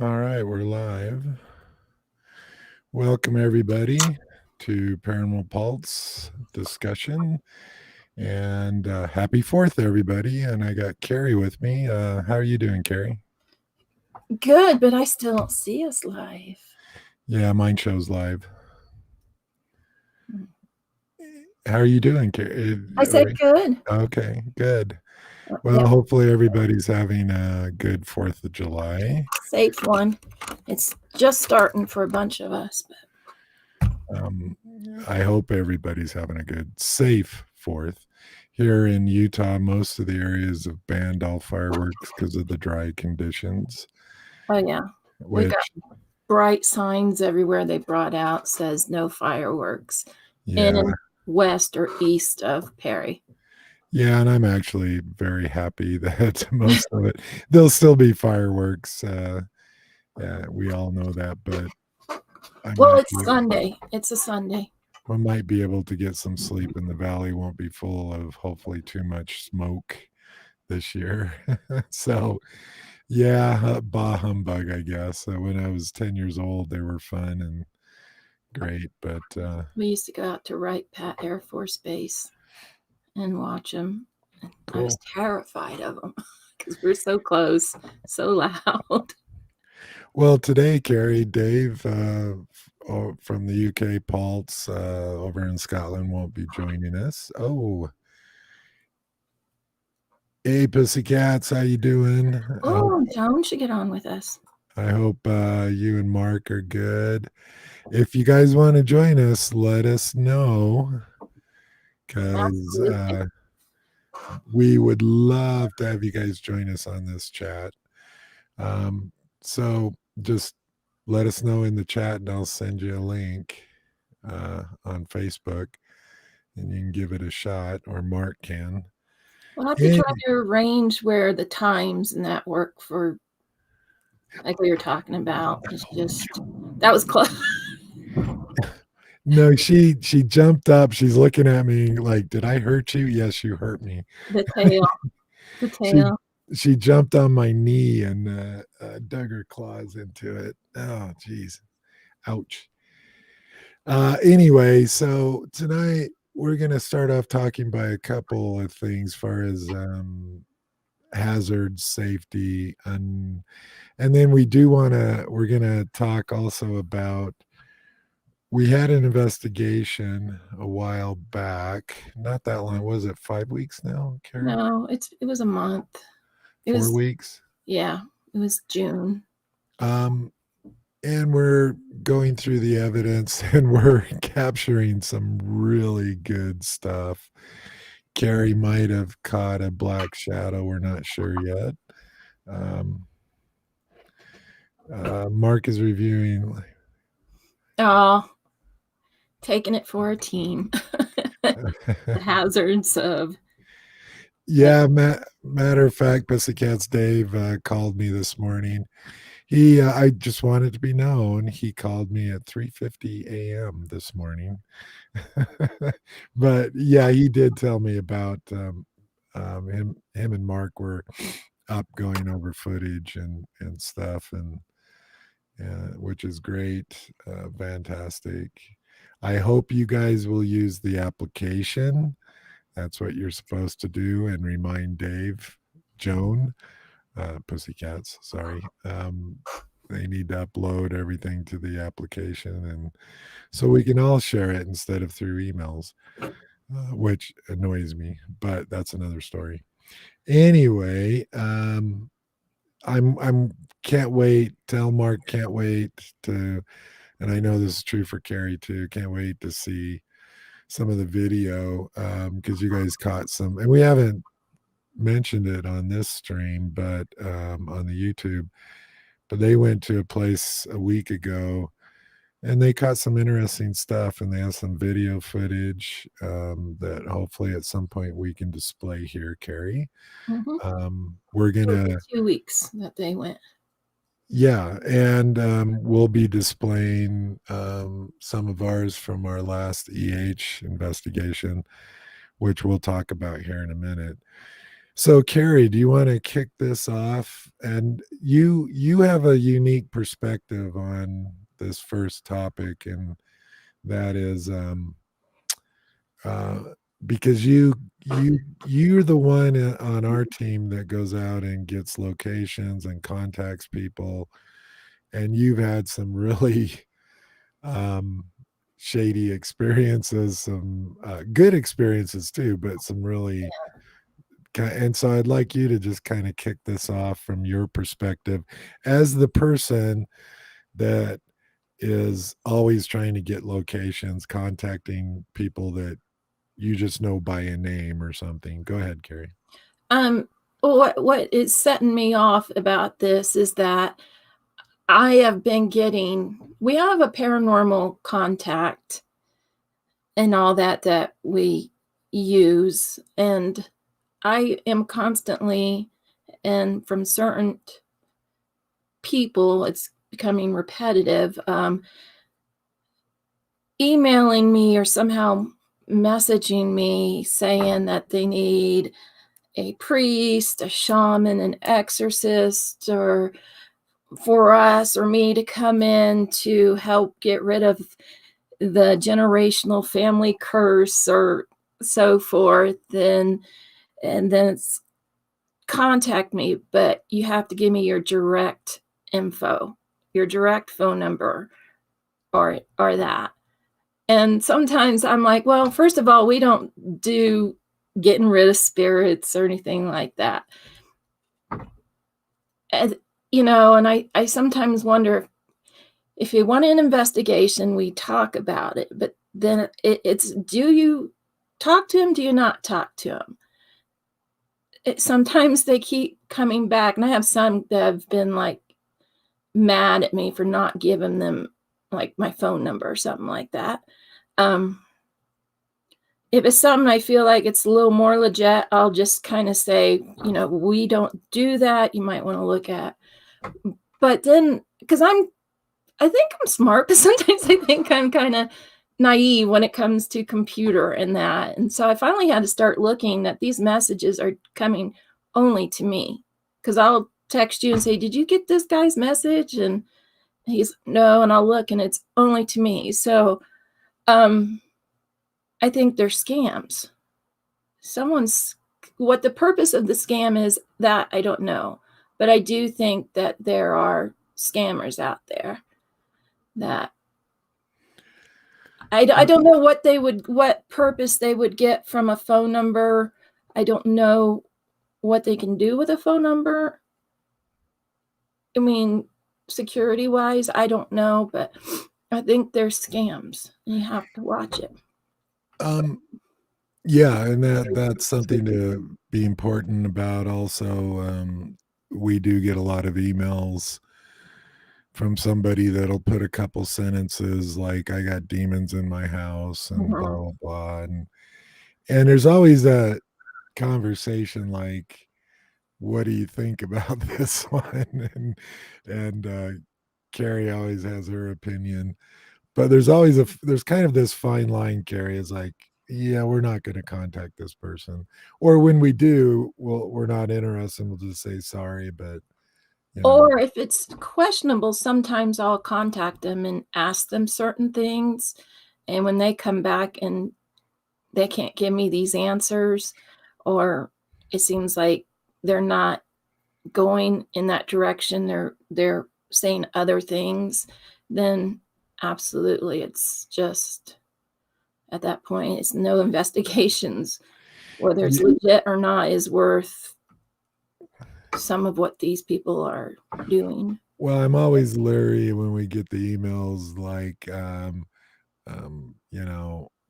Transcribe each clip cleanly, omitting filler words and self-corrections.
All right, we're live. Welcome, everybody, to Paranormal Pulse Discussion. And happy 4th, everybody. And I got Carrie with me. How are you doing, Carrie? Good, but I still don't see us live. Yeah, mine shows live. How are you doing, Carrie? I said good. Okay, good. Well, Yeah, hopefully everybody's having a good 4th of July. safe one. It's just starting for a bunch of us. Um, I hope everybody's having a good, safe 4th. Here in Utah, most of the areas have banned all fireworks because of the dry conditions. Oh, yeah. We got Which, bright signs everywhere they brought out says no fireworks yeah, in west or east of Perry. yeah, and I'm actually very happy that most of it, there'll still be fireworks. Yeah, we all know that, but Well, it's Sunday. It's a Sunday. I might be able to get some sleep, and the valley won't be full of hopefully too much smoke this year. So, yeah, bah humbug, I guess. When I was 10 years old, they were fun and great, but We used to go out to Wright Pat Air Force Base and watch them. I was cool. terrified of them because we're so close, so loud. Well, today, Carrie, Dave from the UK Pulse over in Scotland won't be joining us. Oh, hey, Pussycats, how you doing? Oh, Joan should get on with us. I hope you and Mark are good. If you guys want to join us, let us know because Absolutely. we would love to have you guys join us on this chat. So just let us know in the chat and I'll send you a link on Facebook and you can give it a shot, or Mark can. We'll have to And, try to arrange where the times and that work for, like we were talking about. It's just, that was close. no, she jumped up. She's looking at me like, "Did I hurt you?" Yes, you hurt me. The tail, the she tail. she jumped on my knee and dug her claws into it. Oh, geez, ouch. Anyway, so tonight we're gonna start off talking by a couple of things, as far as hazards, safety, and then we're gonna talk also about, we had an investigation a while back, not that long, was it 5 weeks now, Carrie? No, it was a month. It 4 weeks. yeah, it was June. Um, and we're going through the evidence and we're capturing some really good stuff. Carrie might have caught a black shadow. We're not sure yet. Um, Mark is reviewing. Oh, taking it for a team. The hazards of. Yeah, matter of fact, Pussycats Dave called me this morning. I just wanted to be known. He called me at 3:50 a.m. this morning. But yeah, he did tell me about him and Mark were up going over footage and stuff, and which is great, fantastic. I hope you guys will use the application. That's what you're supposed to do, and remind Dave, Joan, Pussycats, sorry. They need to upload everything to the application, and so we can all share it instead of through emails, which annoys me, but that's another story. Anyway, I'm can't wait. Tell Mark can't wait to, and I know this is true for Carrie too. Can't wait to see some of the video because you guys caught some, and we haven't mentioned it on this stream, but on the YouTube. But they went to a place a week ago and they caught some interesting stuff, and they have some video footage that hopefully at some point we can display here, Carrie. We're gonna, 2 weeks that they went. yeah, and we'll be displaying some of ours from our last EH investigation, which we'll talk about here in a minute. So Carrie, do you want to kick this off? And you have a unique perspective on this first topic, and that is uh, because you're the one on our team that goes out and gets locations and contacts people, and you've had some really um, shady experiences, some good experiences too, but some really. And so I'd like you to just kind of kick this off from your perspective as the person that is always trying to get locations, contacting people that you just know by a name or something. Go ahead, Carrie. Um, what is setting me off about this is that I have been getting we have a paranormal contact and all that we use, and I am constantly, and from certain people, it's becoming repetitive, emailing me or somehow messaging me saying that they need a priest, a shaman, an exorcist, or for us or me to come in to help get rid of the generational family curse or so forth. And then it's contact me, but you have to give me your direct info, your direct phone number, or that. And sometimes I'm like, well, first of all, we don't do getting rid of spirits or anything like that. And, and I sometimes wonder if you want an investigation, we talk about it, but then it's do you talk to him? Do you not talk to him? Sometimes they keep coming back, and I have some that have been like mad at me for not giving them like my phone number or something like that. Um, if it's something I feel like it's a little more legit, I'll just kind of say, we don't do that. You might want to look at. But then, because I think I'm smart, but sometimes I think I'm kind of naive when it comes to computer and that. And so I finally had to start looking that these messages are coming only to me, because I'll text you and say, did you get this guy's message? And he's no, and I'll look and it's only to me. So I think they're scams. Someone's what the purpose of the scam is, that I don't know. But I do think that there are scammers out there that I don't know what purpose they would get from a phone number. I don't know what they can do with a phone number. I mean, security wise, I don't know, but I think they're scams. And you have to watch it. Um, yeah, and that's something to be important about. Also, we do get a lot of emails from somebody that'll put a couple sentences like "I got demons in my house" and blah Mhm. blah blah, and there's always that conversation like, "What do you think about this one?" And Carrie always has her opinion, but there's kind of this fine line. Carrie is like, yeah, we're not going to contact this person, or when we do, we're not interested. We'll just say sorry, but you know, Or if it's questionable, sometimes I'll contact them and ask them certain things. And when they come back and they can't give me these answers, or it seems like they're not going in that direction, they're saying other things, then absolutely it's just at that point it's no investigations. Whether it's yeah, legit or not is worth some of what these people are doing. well, I'm always leery when we get the emails like,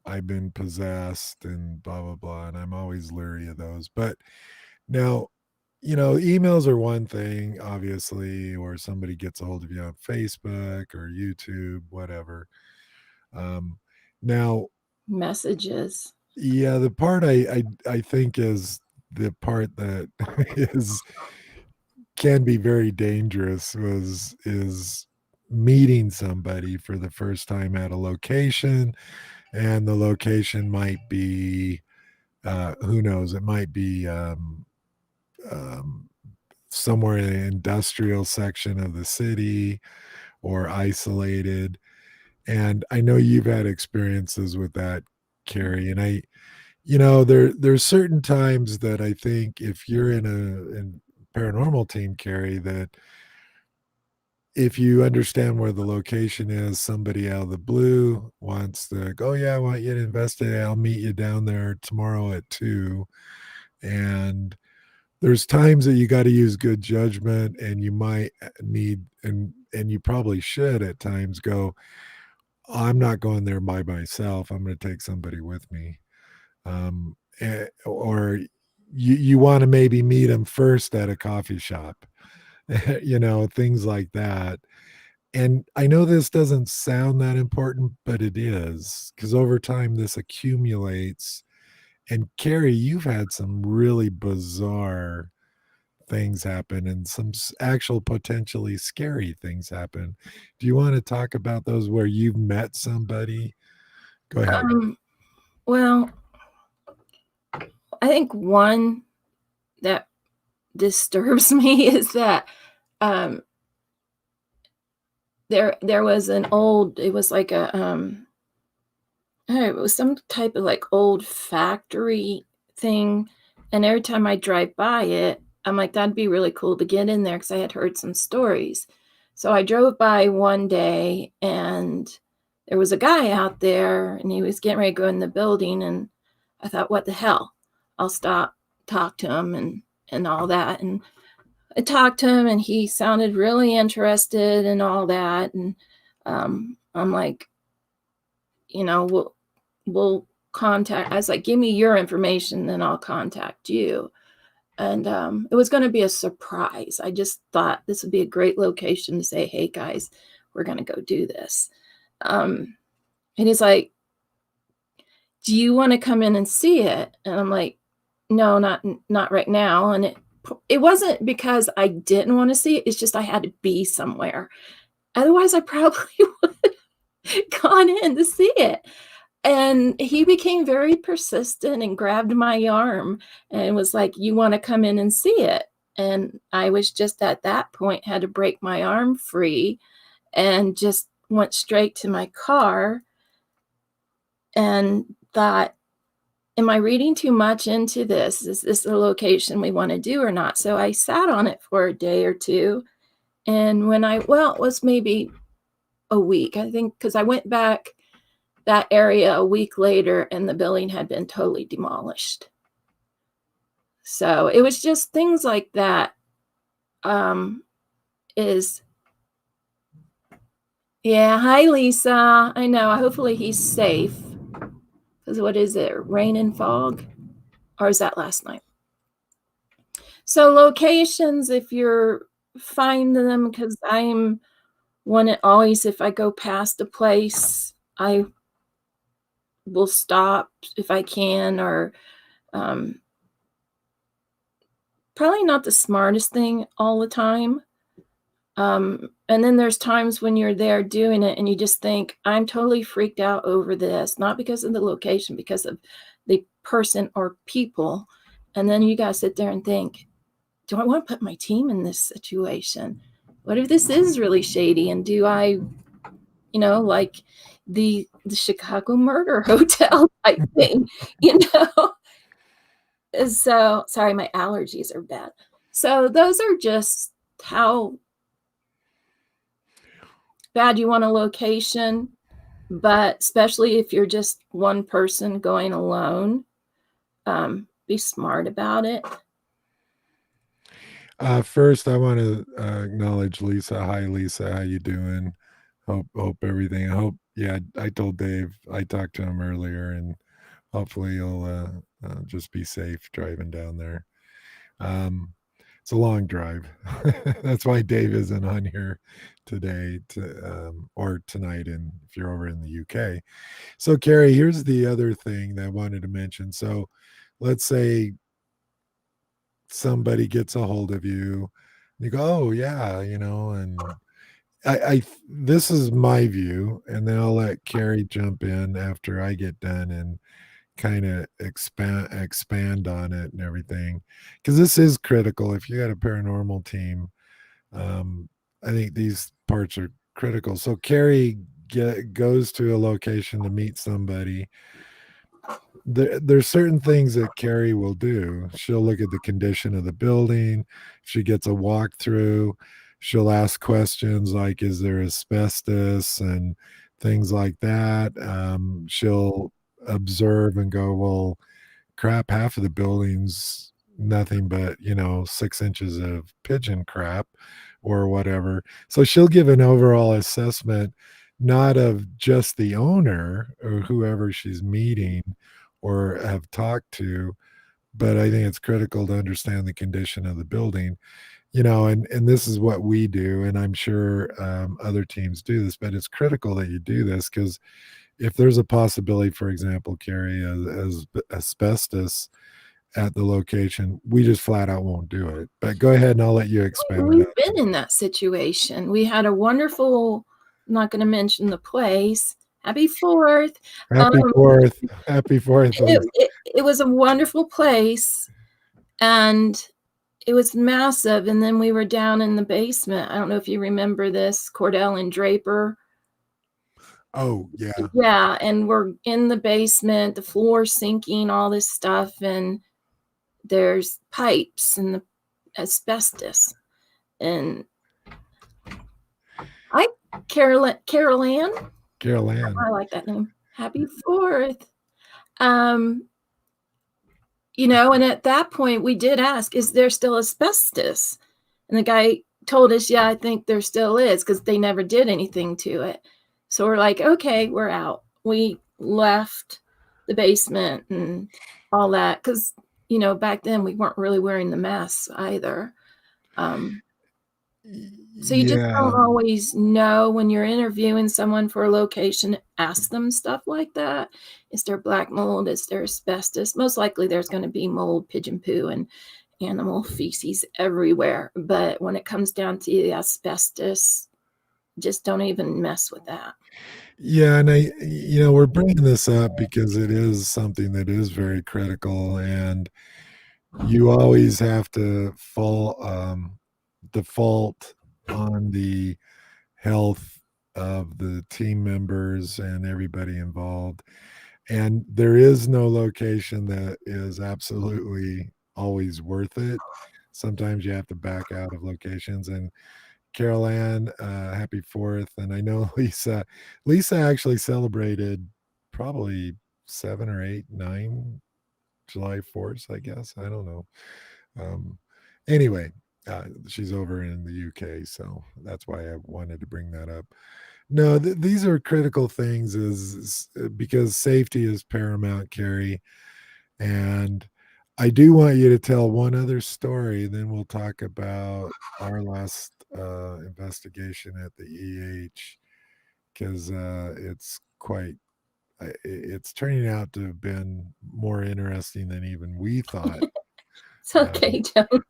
I've been possessed and blah blah blah, and I'm always leery of those. But now, emails are one thing, obviously, or somebody gets a hold of you on Facebook or YouTube, whatever. Um, now, Messages. yeah, the part I think is the part that is can be very dangerous was is meeting somebody for the first time at a location, and the location might be who knows, it might be um, somewhere in the industrial section of the city or isolated. And I know you've had experiences with that, Carrie. And there's certain times that I think if you're in paranormal team, Carrie, that if you understand where the location is, somebody out of the blue wants to go, oh, yeah, I want you to investigate. I'll meet you down there tomorrow at 2. And there's times that you got to use good judgment, and you might need, and you probably should at times go, I'm not going there by myself. I'm going to take somebody with me. Or you want to maybe meet them first at a coffee shop, things like that. And I know this doesn't sound that important, but it is, because over time this accumulates. And Carrie, you've had some really bizarre things happen and some actual potentially scary things happen. Do you want to talk about those where you've met somebody? Go ahead. Well, I think one that disturbs me is that um, there was an old. It was like a it was some type of like old factory thing, and every time I drive by it, I'm like, that'd be really cool to get in there because I had heard some stories. So I drove by one day, and there was a guy out there, and he was getting ready to go in the building, and I thought, what the hell? I'll stop, talk to him, and all that. And I talked to him, and he sounded really interested and all that. And I'm like, we'll contact. I was like, give me your information, then I'll contact you. And it was going to be a surprise. I just thought this would be a great location to say, hey guys, we're going to go do this. And he's like, do you want to come in and see it? And I'm like, no, not right now. And it wasn't because I didn't want to see it. It's just I had to be somewhere. Otherwise, I probably would have gone in to see it. And he became very persistent and grabbed my arm and was like, you want to come in and see it? And I was just at that point had to break my arm free and just went straight to my car and thought, am I reading too much into this? Is this the location we want to do or not? So I sat on it for a day or two. And it was maybe a week, I think, because I went back that area a week later and the building had been totally demolished. So it was just things like that. Yeah, hi Lisa. I know. Hopefully he's safe. Because what is it? Rain and fog? Or is that last night? So locations, if you're finding them, because I'm one that always, if I go past a place, I will stop if I can, or probably not the smartest thing all the time. And then there's times when you're there doing it and you just think, I'm totally freaked out over this, not because of the location, because of the person or people. And then you got to sit there and think, do I want to put my team in this situation? What if this is really shady? And do I, like the Chicago murder hotel type thing, So sorry, my allergies are bad. So those are just how bad you want a location, but especially if you're just one person going alone, be smart about it. First, I want to acknowledge Lisa. Hi, Lisa. How you doing? Hope everything. Yeah, I told Dave. I talked to him earlier, and hopefully you'll just be safe driving down there. It's a long drive. That's why Dave isn't on here today or tonight, and if you're over in the UK. So, Carrie, here's the other thing that I wanted to mention. So, let's say somebody gets a hold of you, and you go, "Oh yeah," and I this is my view, and then I'll let Carrie jump in after I get done and kind of expand on it and everything, because this is critical. If you got a paranormal team, I think these parts are critical. So Carrie goes to a location to meet somebody. There's certain things that Carrie will do. She'll look at the condition of the building. She gets a walkthrough. She'll ask questions like, "Is there asbestos?" and things like that. She'll observe and go, "Well, crap, half of the building's nothing but, 6 inches of pigeon crap or whatever." So she'll give an overall assessment, not of just the owner or whoever she's meeting or have talked to, but I think it's critical to understand the condition of the building. And this is what we do, and I'm sure other teams do this, but it's critical that you do this because if there's a possibility, for example, Carrie, as asbestos at the location, we just flat out won't do it. But go ahead and I'll let you expound We've on been in that situation. We had a wonderful, I'm not going to mention the place. Happy 4th. it. Um, Happy Fourth. Happy Fourth, it, Lisa. it was a wonderful place, and it was massive. And then we were down in the basement. I don't know if you remember this, Cordell and Draper. Oh, yeah. Yeah, and we're in the basement, the floor sinking, all this stuff, and there's pipes and the asbestos. And I, Carol Ann, Carol Ann. I like that name. Happy 4th. And at that point we did ask, is there still asbestos? And the guy told us, yeah, I think there still is, because they never did anything to it. So we're like, okay, we're out. We left the basement and all that, because back then we weren't really wearing the masks either. So you just Yeah. don't always know when you're interviewing someone for a location. Ask them stuff like that. Is there black mold? Is there asbestos? Most likely there's going to be mold, pigeon poo, and animal feces everywhere. But when it comes down to the asbestos, just don't even mess with that. Yeah, and we're bringing this up because it is something that is very critical, and you always have to default on the health of the team members and everybody involved. And there is no location that is absolutely always worth it. Sometimes you have to back out of locations. And Carol Ann, happy Fourth. And I know Lisa actually celebrated probably 7 or 8, 9 July 4th, I guess. I don't know. Um, anyway, she's over in the UK, so that's why I wanted to bring that up. No, these are critical things, is because safety is paramount, Carrie. And I do want you to tell one other story, then we'll talk about our last investigation at the EH, because it's turning out to have been more interesting than even we thought. It's okay, Joan.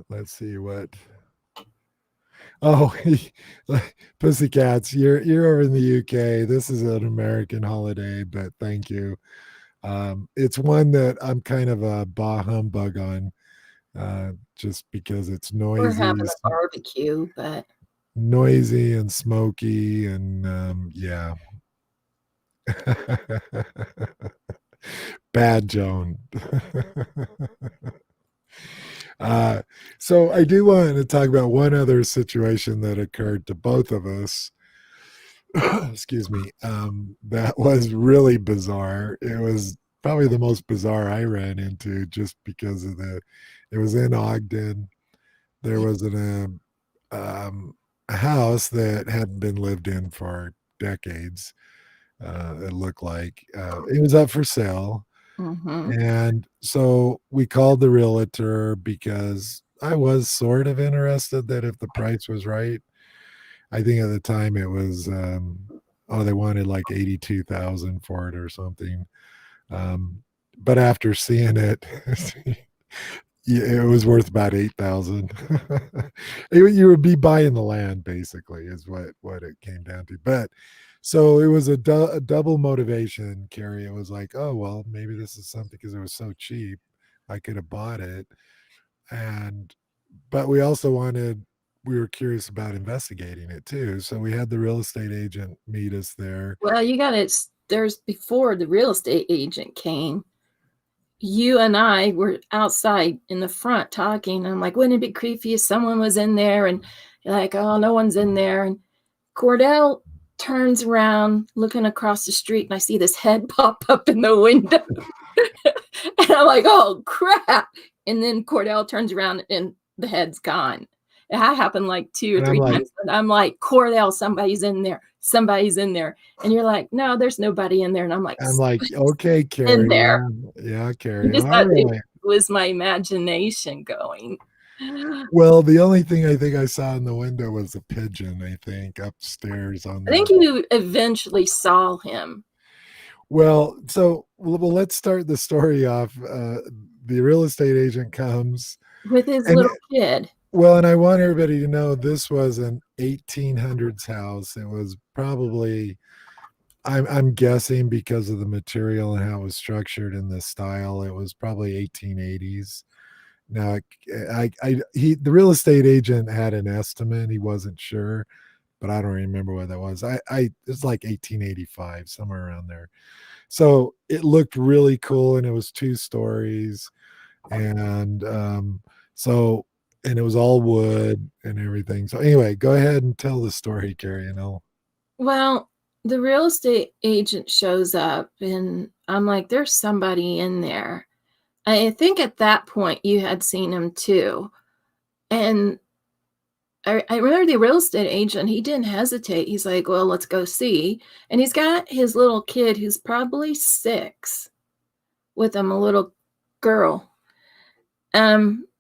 Let's see what. Oh, Pussycats, you're over in the UK. This is an American holiday, but thank you. It's one that I'm kind of a bah humbug on, just because it's We're having a barbecue, but noisy and smoky, and yeah. Bad Joan. So I do want to talk about one other situation that occurred to both of us. Excuse me. That was really bizarre. It was probably the most bizarre I ran into, just because it was in Ogden. There was a house that hadn't been lived in for decades. It looked like it was up for sale. And so we called the realtor because I was sort of interested that if the price was right. I think at the time it was they wanted like 82,000 for it or something. But after seeing it, it was worth about 8,000. You would be buying the land, basically, is what it came down to. But So it was a double motivation, Carrie. It was like, oh well, maybe this is something because it was so cheap, I could have bought it, and but we were curious about investigating it too. So we had the real estate agent meet us there. Well, you got it. There's before the real estate agent came. You and I were outside in the front talking. I'm like, wouldn't it be creepy if someone was in there? And you're like, oh, no one's in there. And Cordell turns around looking across the street, and I see this head pop up in the window. And I'm like, oh, crap. And then Cordell turns around and the head's gone. It happened like 2 or And I'm 3 like, times. And I'm like, Cordell, somebody's in there. Somebody's in there. And you're like, no, there's nobody in there. And I'm like, okay, in Carrie. there. Yeah, I Carrie. just All thought it right. was my imagination going. I Well, the only thing I think I saw in the window was a pigeon, I think, upstairs on think the. you eventually saw him Well, let's start the story off. The real estate agent comes, with his and little kid. well, and I want everybody to know this was an 1800s house. It was probably, I'm guessing because of the material and how it was structured in the style, it was probably 1880s. Now, the real estate agent had an estimate. He wasn't sure, but I don't remember what that was. It's like 1885, somewhere around there. So it looked really cool, and it was 2 stories, and so and it was all wood and everything. So anyway, go ahead and tell the story, Carrie, and I'll. Well, the real estate agent shows up, and I'm like, there's somebody in there. I think at that point you had seen him too. And I remember the real estate agent, he didn't hesitate. He's like, well, let's go see. And he's got his little kid who's probably 6 with him, a little girl.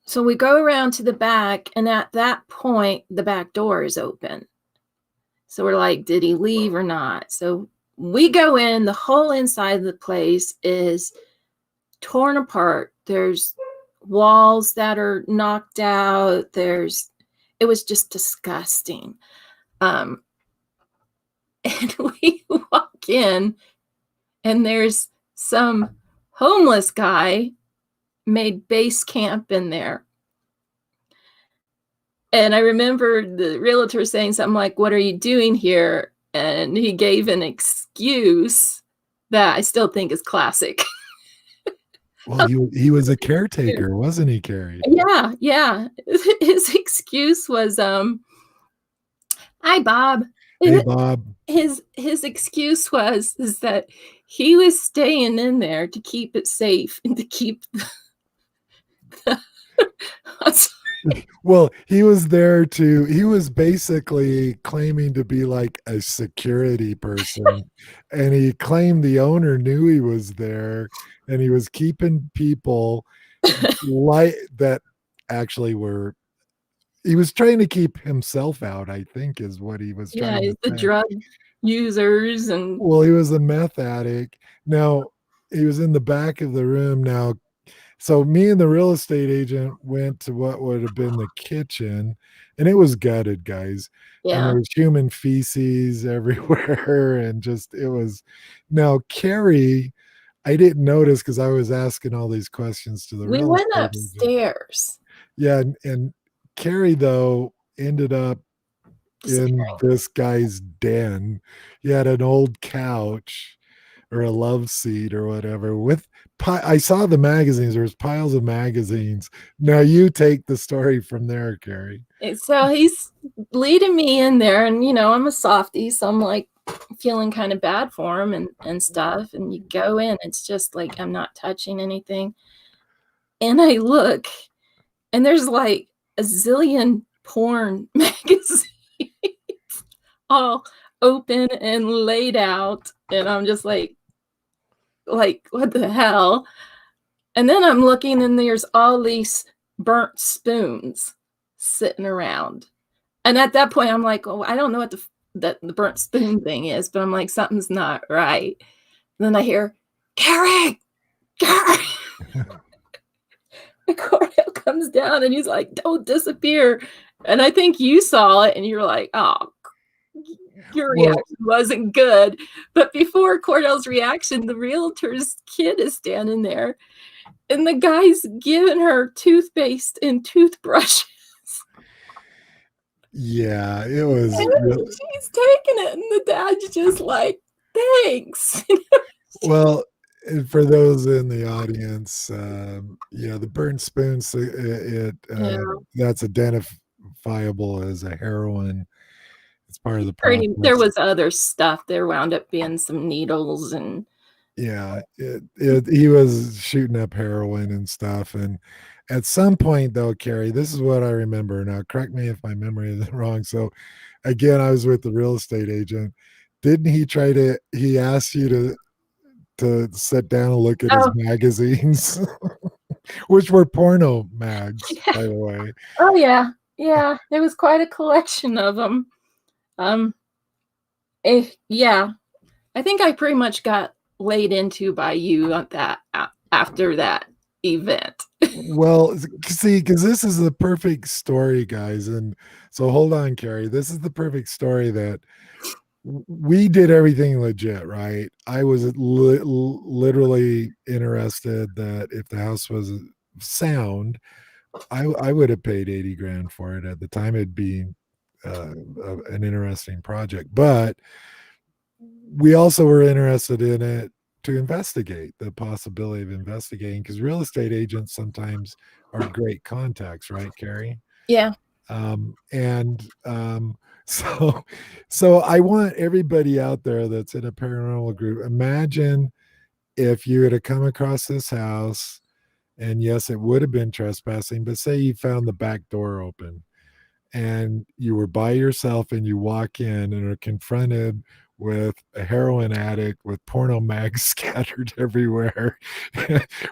So we go around to the back, and at that point, the back door is open. So we're like, did he leave or not? So we go in, the whole inside of the place is torn apart. There's walls that are knocked out. It was just disgusting. And we walk in, and there's some homeless guy made base camp in there. And I remember the realtor saying something like, what are you doing here? And he gave an excuse that I still think is classic. Well, he was a caretaker, wasn't he, Carrie? Yeah, yeah. His excuse was, hi, Bob. Hey, Bob. His excuse is that he was staying in there to keep it safe and to keep the Well, he was there he was basically claiming to be like a security person, and he claimed the owner knew he was there, and he was keeping people like that actually were, he was trying to keep himself out, I think is what he was yeah, trying to the say. drug users and Well, he was a meth addict. Now, he was in the back of the room. Now, so me and the real estate agent went to what would have been the kitchen, and it was gutted, guys. And yeah. there was human feces everywhere, and just it was. Now, Carrie, I didn't notice because I was asking all these questions to the We real went estate agent. upstairs. Yeah, and Carrie though ended up in Disappearing. this guy's den. He had an old couch or a love seat or whatever with I saw the magazines. There was piles of magazines. Now you take the story from there, Carrie. And so he's leading me in there, and I'm a softie, so I'm like feeling kind of bad for him and stuff. And you go in, it's just like I'm not touching anything. And I look, and there's like a zillion porn magazines all open and laid out. And I'm just like, what the hell? And then I'm looking, and there's all these burnt spoons sitting around. And at that point, I'm like, oh, I don't know what the burnt spoon thing is, but I'm like, something's not right. And then I hear, Carrie, Carrie. And Cordell comes down, and he's like, don't disappear. And I think you saw it, and you're like, oh, your Well, reaction wasn't good. But before Cordell's reaction, the realtor's kid is standing there, and the guy's giving her toothpaste and toothbrushes. yeah, it was And real. she's taking it, and the dad's just like, "Thanks." Well, for those in the audience, yeah, the burnt spoons, Yeah, that's identifiable as a heroin. It's part of the pretty there process. was other stuff. There wound up being some needles and Yeah, he was shooting up heroin and stuff, and at some point, though, Carrie, this is what I remember. Now, correct me if my memory is wrong. So, again, I was with the real estate agent. Didn't he try to? He asked you to sit down and look at his oh, magazines, which were porno mags, yeah. by the way. Oh, yeah. Yeah, there was quite a collection of them. Um, yeah, I think I pretty much got laid into by you on that after that event. Well, see, because this is the perfect story, guys, and so hold on, Carrie. This is the perfect story that we did everything legit, right? I was literally interested that if the house was sound, I would have paid 80 grand for it at the time. It'd be an interesting project, but we also were interested in it to investigate the possibility of investigating because real estate agents sometimes are great contacts, right, Carrie? Yeah. And so so I want everybody out there that's in a paranormal group, imagine if you had to come across this house, and yes, it would have been trespassing, but say you found the back door open and you were by yourself and you walk in and are confronted with a heroin addict with porno mags scattered everywhere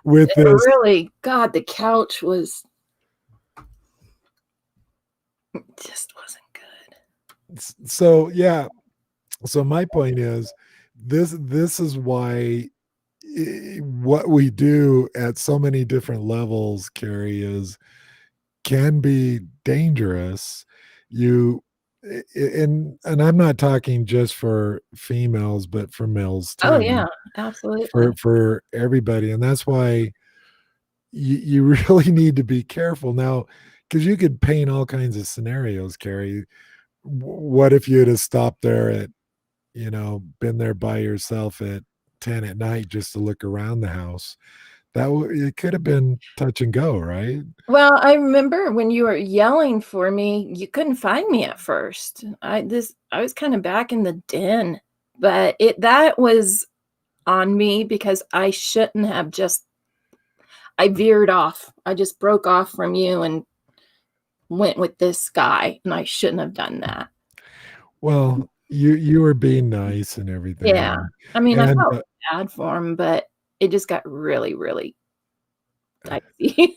with this. Really, God, the couch was just wasn't good. So yeah, so my point is this is why what we do at so many different levels, Carrie, is can be dangerous. You and I'm not talking just for females, but for males Oh, too, yeah, absolutely. for everybody, and that's why you really need to be careful now, because you could paint all kinds of scenarios, Carrie. What if you'd have stopped there at, been there by yourself at 10 at night just to look around the house? It could have been touch and go, right? Well, I remember when you were yelling for me, you couldn't find me at first. I was kinda back in the den, but it that was on me because I shouldn't have just I veered off. I just broke off from you and went with this guy, and I shouldn't have done that. Well, you were being nice and Yeah. everything, I mean, I and felt bad for him, but it just got really, really dicey.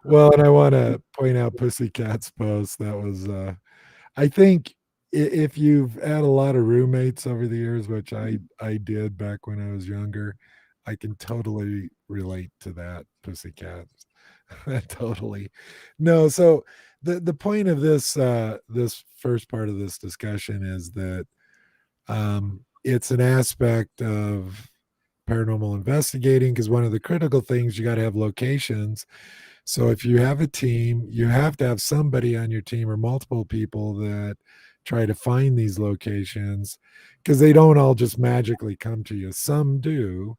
well, and I wanna point out Pussycat's post. That was, I think if you've had a lot of roommates over the years, which I did back when I was younger, I can totally relate to that, Pussycat. Totally. No, so the point of this first part of this discussion is that it's an aspect of paranormal investigating because one of the critical things you got to have locations. So if you have a team, you have to have somebody on your team or multiple people that try to find these locations because they don't all just magically come to you. Some do,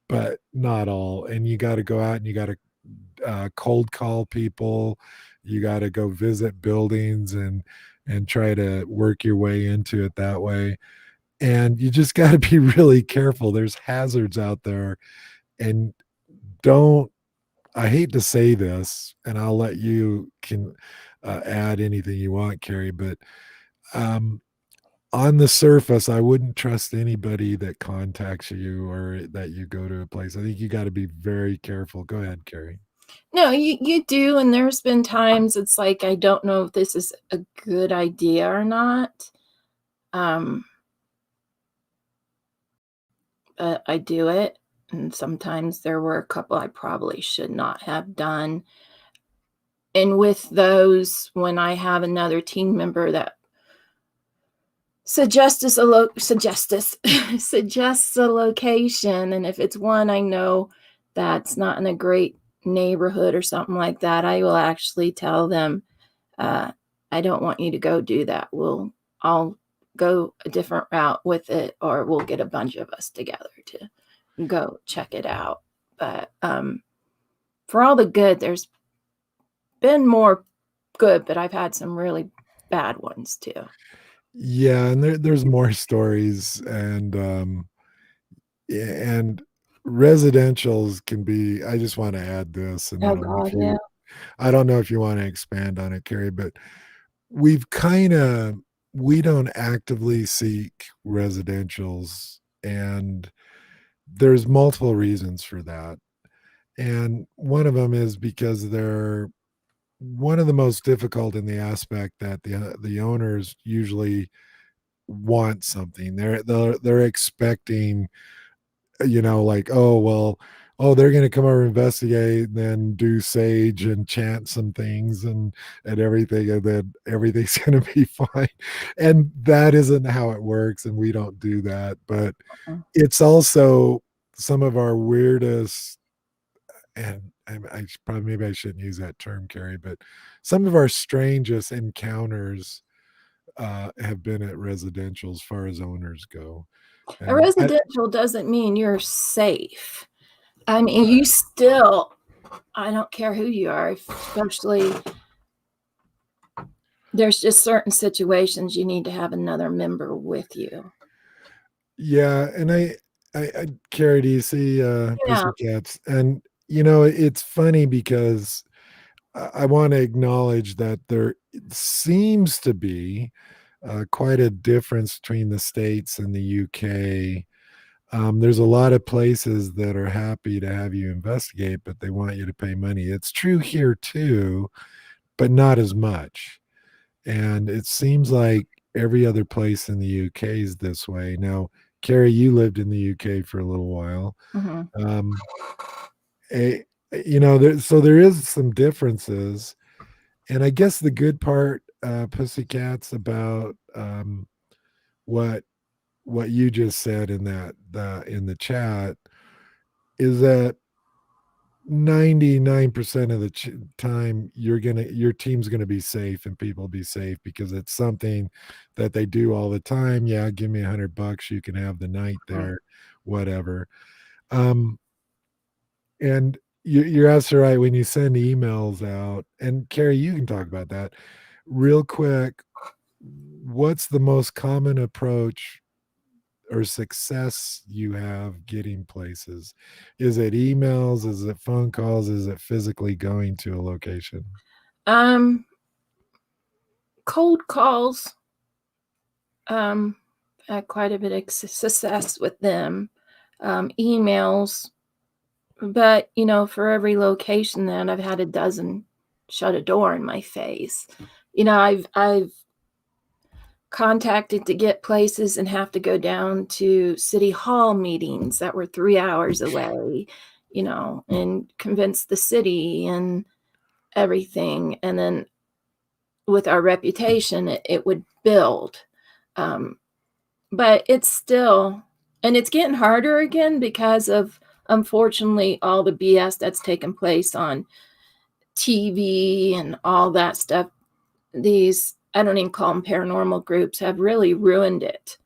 but not all. And you got to go out and you got to cold call people. You got to go visit buildings and try to work your way into it that way. And you just got to be really careful. There's hazards out there, and don't. I hate to say this, and I'll let you can add anything you want, Carrie. But um, on the surface, I wouldn't trust anybody that contacts you or that you go to a place. I think you got to be very careful. Go ahead, Carrie. No, you do, and there's been times it's like, I don't know if this is a good idea or not, um, but I do it, and sometimes there were a couple I probably should not have done, and with those, when I have another team member that suggest us a suggest us suggest a location, and if it's one I know that's not in a great neighborhood or something like that, I will actually tell them, uh, I don't want you to go do that. I'll go a different route with it, or we'll get a bunch of us together to go check it out. But for all the good, there's been more good, but I've had some really bad ones too. Yeah, and there's more stories, and residentials can be. I just want to add this, and Oh God, yeah. I don't know if you want to expand on it, Carrie, but we've kind of we don't actively seek residentials, and there's multiple reasons for that. And one of them is because they're one of the most difficult in the aspect that the owners usually want something. They're expecting, like, oh well, oh, they're going to come over, investigate, and then do sage and chant some things and everything, and then everything's going to be fine. And that isn't how it works, and we don't do that. But Uh-uh. it's also some of our weirdest, and I probably, maybe I shouldn't use that term, Carrie, but some of our strangest encounters have been at residential as far as owners go. A And residential doesn't mean you're safe. I mean, you still, I don't care who you are, especially there's just certain situations you need to have another member with you. yeah, and I Carrie, do you see Yeah. Pussycats? And it's funny because I want to acknowledge that there seems to be quite a difference between the States and the UK. There's a lot of places that are happy to have you investigate, but they want you to pay money. It's true here too, but not as much. And it seems like every other place in the UK is this way. Now, Carrie, you lived in the UK for a little while. Mhm. Um, a, so there is some differences. And I guess the good part, Pussycats, about what you just said in in the chat is that 99% of the time your team's gonna be safe and people be safe because it's something that they do all the time. Yeah, give me $100, you can have the night Mhm. there, whatever. Um, and you're absolutely right when you send emails out. And Carrie, you can talk about that real quick. What's the most common approach or success you have getting places? Is it emails? Is it phone calls? Is it physically going to a location? Um, cold calls, um, had quite a bit of success with them. Emails, but for every location that I've had a dozen shut a door in my face. I've contacted to get places and have to go down to city hall meetings that were 3 hours away, and convince the city and everything, and then with our reputation, it would build, um, but it's still, and it's getting harder again because of, unfortunately, all the BS that's taken place on TV and all that stuff. These, I don't even call them paranormal groups, have really ruined it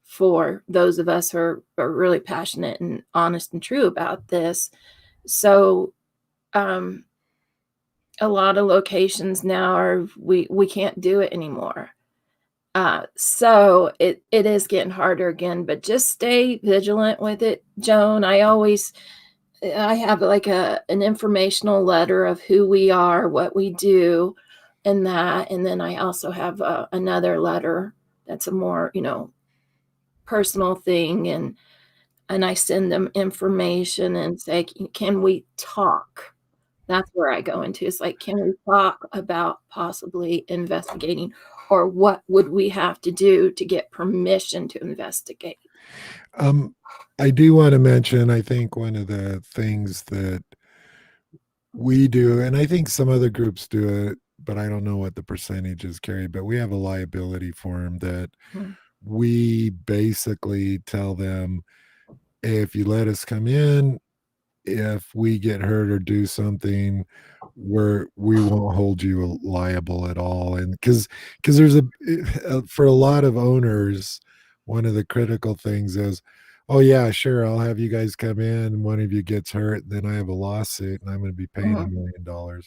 for those of us who are really passionate and honest and true about this. So, um, a lot of locations now are, we can't do it anymore. So it is getting harder again, but just stay vigilant with it, Joan. I have like an informational letter of who we are, what we do, and that, and then I also have another letter that's a more personal thing, and I send them information and say, can we talk? That's where I go into. It's like, can we talk about possibly investigating, or what would we have to do to get permission to investigate? Um, I do want to mention, I think one of the things that we do, and I think some other groups do it, but I don't know what the percentage is, Carrie, but we have a liability form that Mhm. we basically tell them, if you let us come in, if we get hurt or do something, we won't hold you liable at all. And because there's for a lot of owners, one of the critical things is, oh yeah, sure, I'll have you guys come in. One of you gets hurt, then I have a lawsuit, and I'm going to be paying Mhm. $1 million.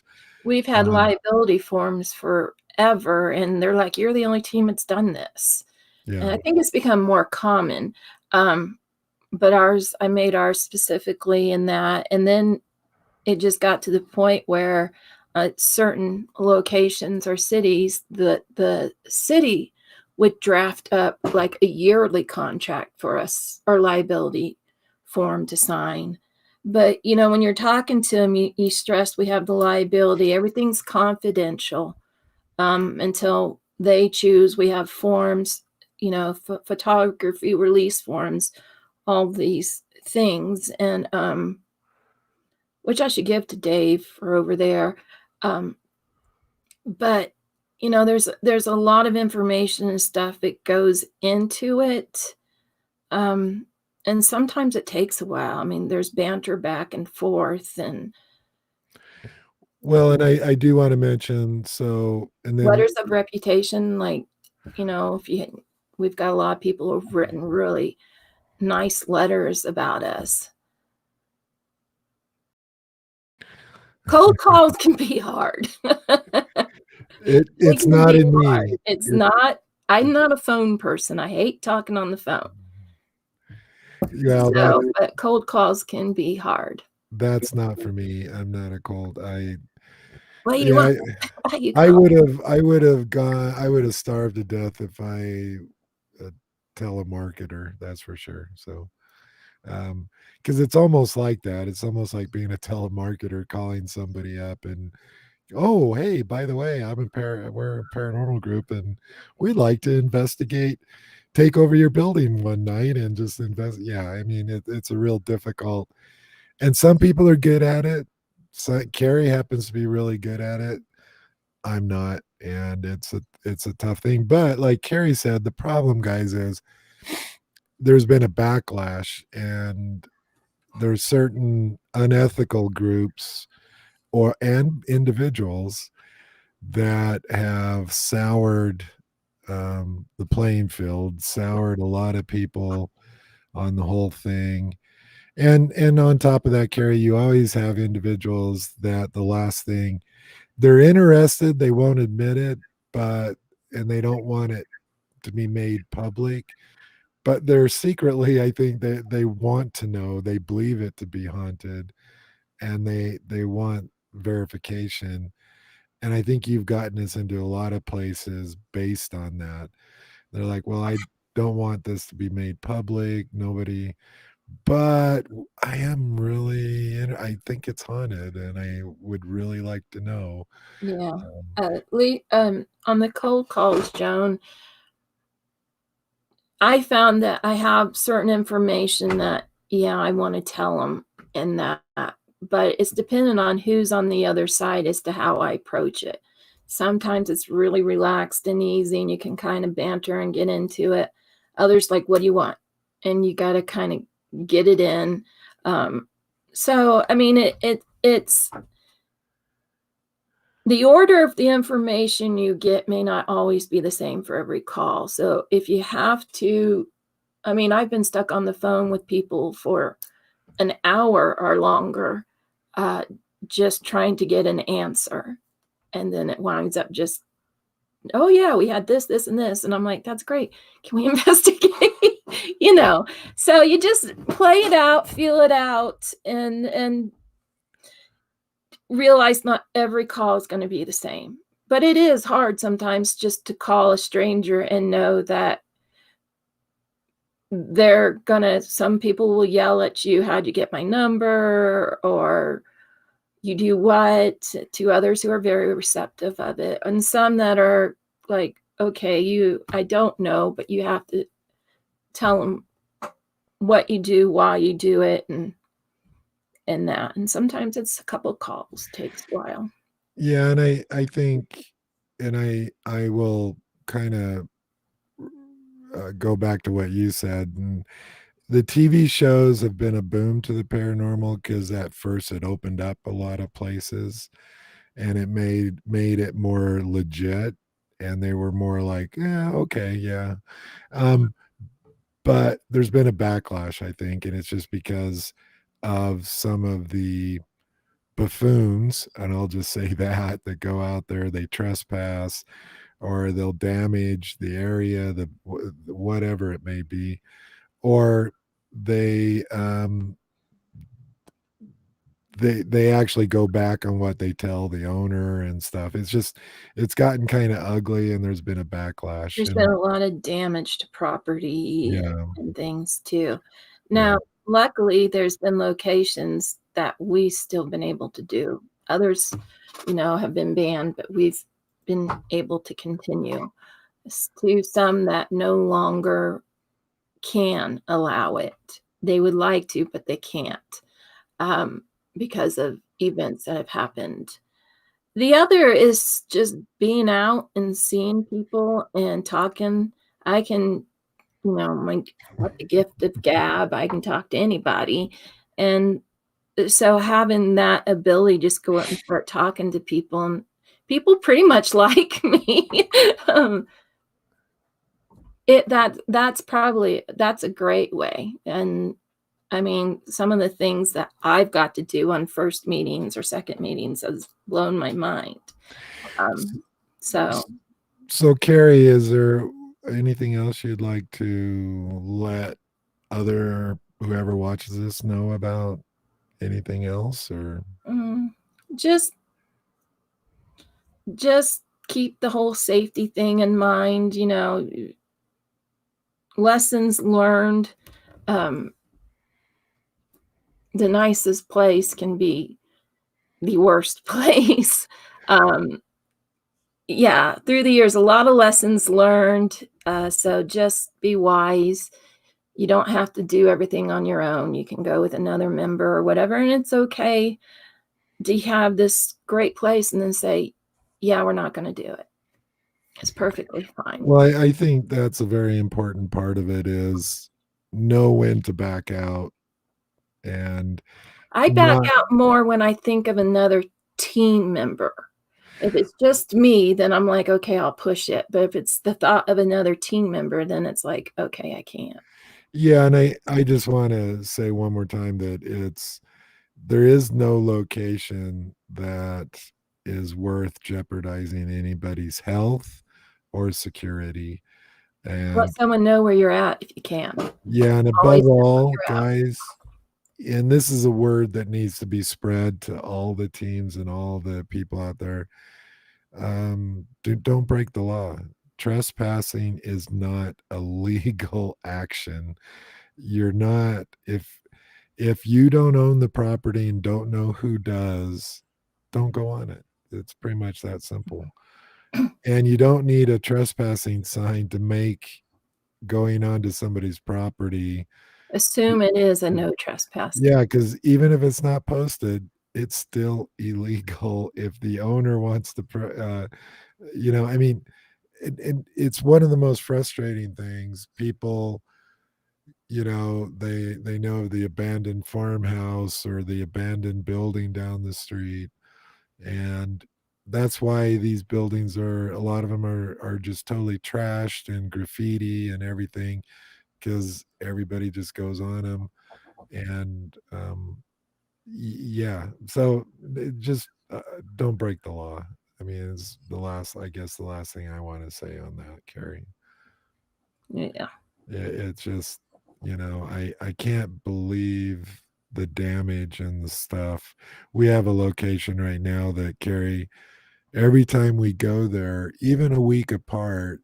We've had liability forms forever, and they're like, "You're the only team that's done this." And Yeah. I think it's become more common, um, but I made ours specifically in that, and then it just got to the point where, certain locations or cities, the city would draft up, like, a yearly contract for us, or liability form to sign. But, when you're talking to them, you stress we have the liability, everything's confidential, until they choose. We have forms, photography release forms, all these things, and, which I should give to Dave for over there. Um, but there's a lot of information and stuff that goes into it. Um, and sometimes it takes a while. I mean, there's banter back and forth and Well, and I do want to mention, so, and then, letters of reputation, like, if we've got a lot of people who've written really nice letters about us. Cold calls can be hard. They it's can not be in me. hard. It's It, not I'm not a phone person. I hate talking on the phone. yeah, So, but cold calls can be hard. that's not for me. I'm not a cold. "What do you Yeah, want? Why you call?" I would have starved to death if I a telemarketer, that's for sure. So, because it's almost like that. It's almost like being a telemarketer, calling somebody up and, oh, hey, by the way, we're a paranormal group, and we'd like to take over your building one night and just invest. Yeah, I mean, it's a real difficult, and some people are good at it. So Carrie happens to be really good at it. I'm not, and it's a tough thing. But like Carrie said, the problem, guys, is there's been a backlash, and there's certain unethical groups and individuals that have soured, the playing field, soured a lot of people on the whole thing. And on top of that, Carrie, you always have individuals that the last thing, they're interested, they won't admit it, but and they don't want it to be made public, but they're secretly, I think they want to know, they believe it to be haunted, and they want verification. And I think you've gotten us into a lot of places based on that. They're like, well, I don't want this to be made public, nobody, but I am really, I think it's haunted, and I would really like to know. Yeah. um, On the cold calls, Joan, I found that I have certain information that, yeah, I wanna tell them, and that but it's dependent on who's on the other side as to how I approach it. Sometimes it's really relaxed and easy, and you can kinda banter and get into it. Others, like, "What do you want?" And you gotta kinda get it in. So, I mean, it's the order of the information you get may not always be the same for every call. So if you have to, I mean, I've been stuck on the phone with people for an hour or longer, uh, just trying to get an answer. And then it winds up just, oh, yeah, we had this, this, and this. And I'm like, that's great. Can we investigate? you know, so you just play it out, feel it out, and realize not every call is gonna be the same. But it is hard sometimes just to call a stranger and know that some people will yell at you, "How'd you get my number?" Or "You do what?" To others who are very receptive of it, and some that are like, "Okay, I don't know," but you have to tell them what you do, why you do it, and that, and sometimes it's a couple calls, takes a while. yeah, and I think, and I will kind of go back to what you said. And the TV shows have been a boom to the paranormal because at first it opened up a lot of places and it made it more legit, and they were more like, yeah, okay, yeah. Um, but there's been a backlash, I think, and it's just because of some of the buffoons, and I'll just say that go out there, they trespass or they'll damage the area, the whatever it may be, or they they actually go back on what they tell the owner and stuff. It's just it's gotten kind of ugly, and there's been a backlash. There's been And a lot of damage to property yeah, and things too. yeah. Now, luckily, there's been locations that we still been able to do. Others, have been banned, but we've been able to continue. To some that no longer can allow it. They would like to, but they can't, um, because of events that have happened. The other is just being out and seeing people and talking. I can, like, got the gift of gab. I can talk to anybody. And so having that ability, just go up and start talking to people, and people pretty much like me. um, that's a great way. And I mean, some of the things that I've got to do on first meetings or second meetings has blown my mind. Um, so, So, Carrie, is there anything else you'd like to let other whoever watches this know about anything else? Or mm, just just keep the whole safety thing in mind, lessons learned. Um, the nicest place can be the worst place. Um, yeah, through the years, a lot of lessons learned. So just be wise. You don't have to do everything on your own. You can go with another member or whatever, and it's okay to have this great place and then say, "Yeah, we're not gonna do it." It's perfectly fine. well, I think that's a very important part of it is know when to back out and I back not. out more when I think of another team member. If it's just me, then I'm like, "Okay, I'll push it." But if it's the thought of another team member, then it's like, "Okay, I can't." Yeah, and I just want to say one more time that there is no location that is worth jeopardizing anybody's health or security. Let And someone know where you're at if you can. yeah, and above Always know where all, you're at. guys, and this is a word that needs to be spread to all the teams and all the people out there. Don't break the law. Trespassing is not a legal action. You're not if you don't own the property and don't know who does, don't go on it. It's pretty much that simple. And you don't need a trespassing sign to make going onto somebody's property. Assume it is a no trespassing. Yeah, because even if it's not posted, it's still illegal if the owner wants to, I mean, and it's one of the most frustrating things. People, they know the abandoned farmhouse or the abandoned building down the street, and that's why these buildings are a lot of them are just totally trashed and graffiti and everything because everybody just goes on them. And yeah, so just don't break the law. I mean, is I guess the last thing I want to say on that, Carrie. Yeah. It's just, I can't believe the damage and the stuff. We have a location right now that, Carrie, every time we go there, even a week apart,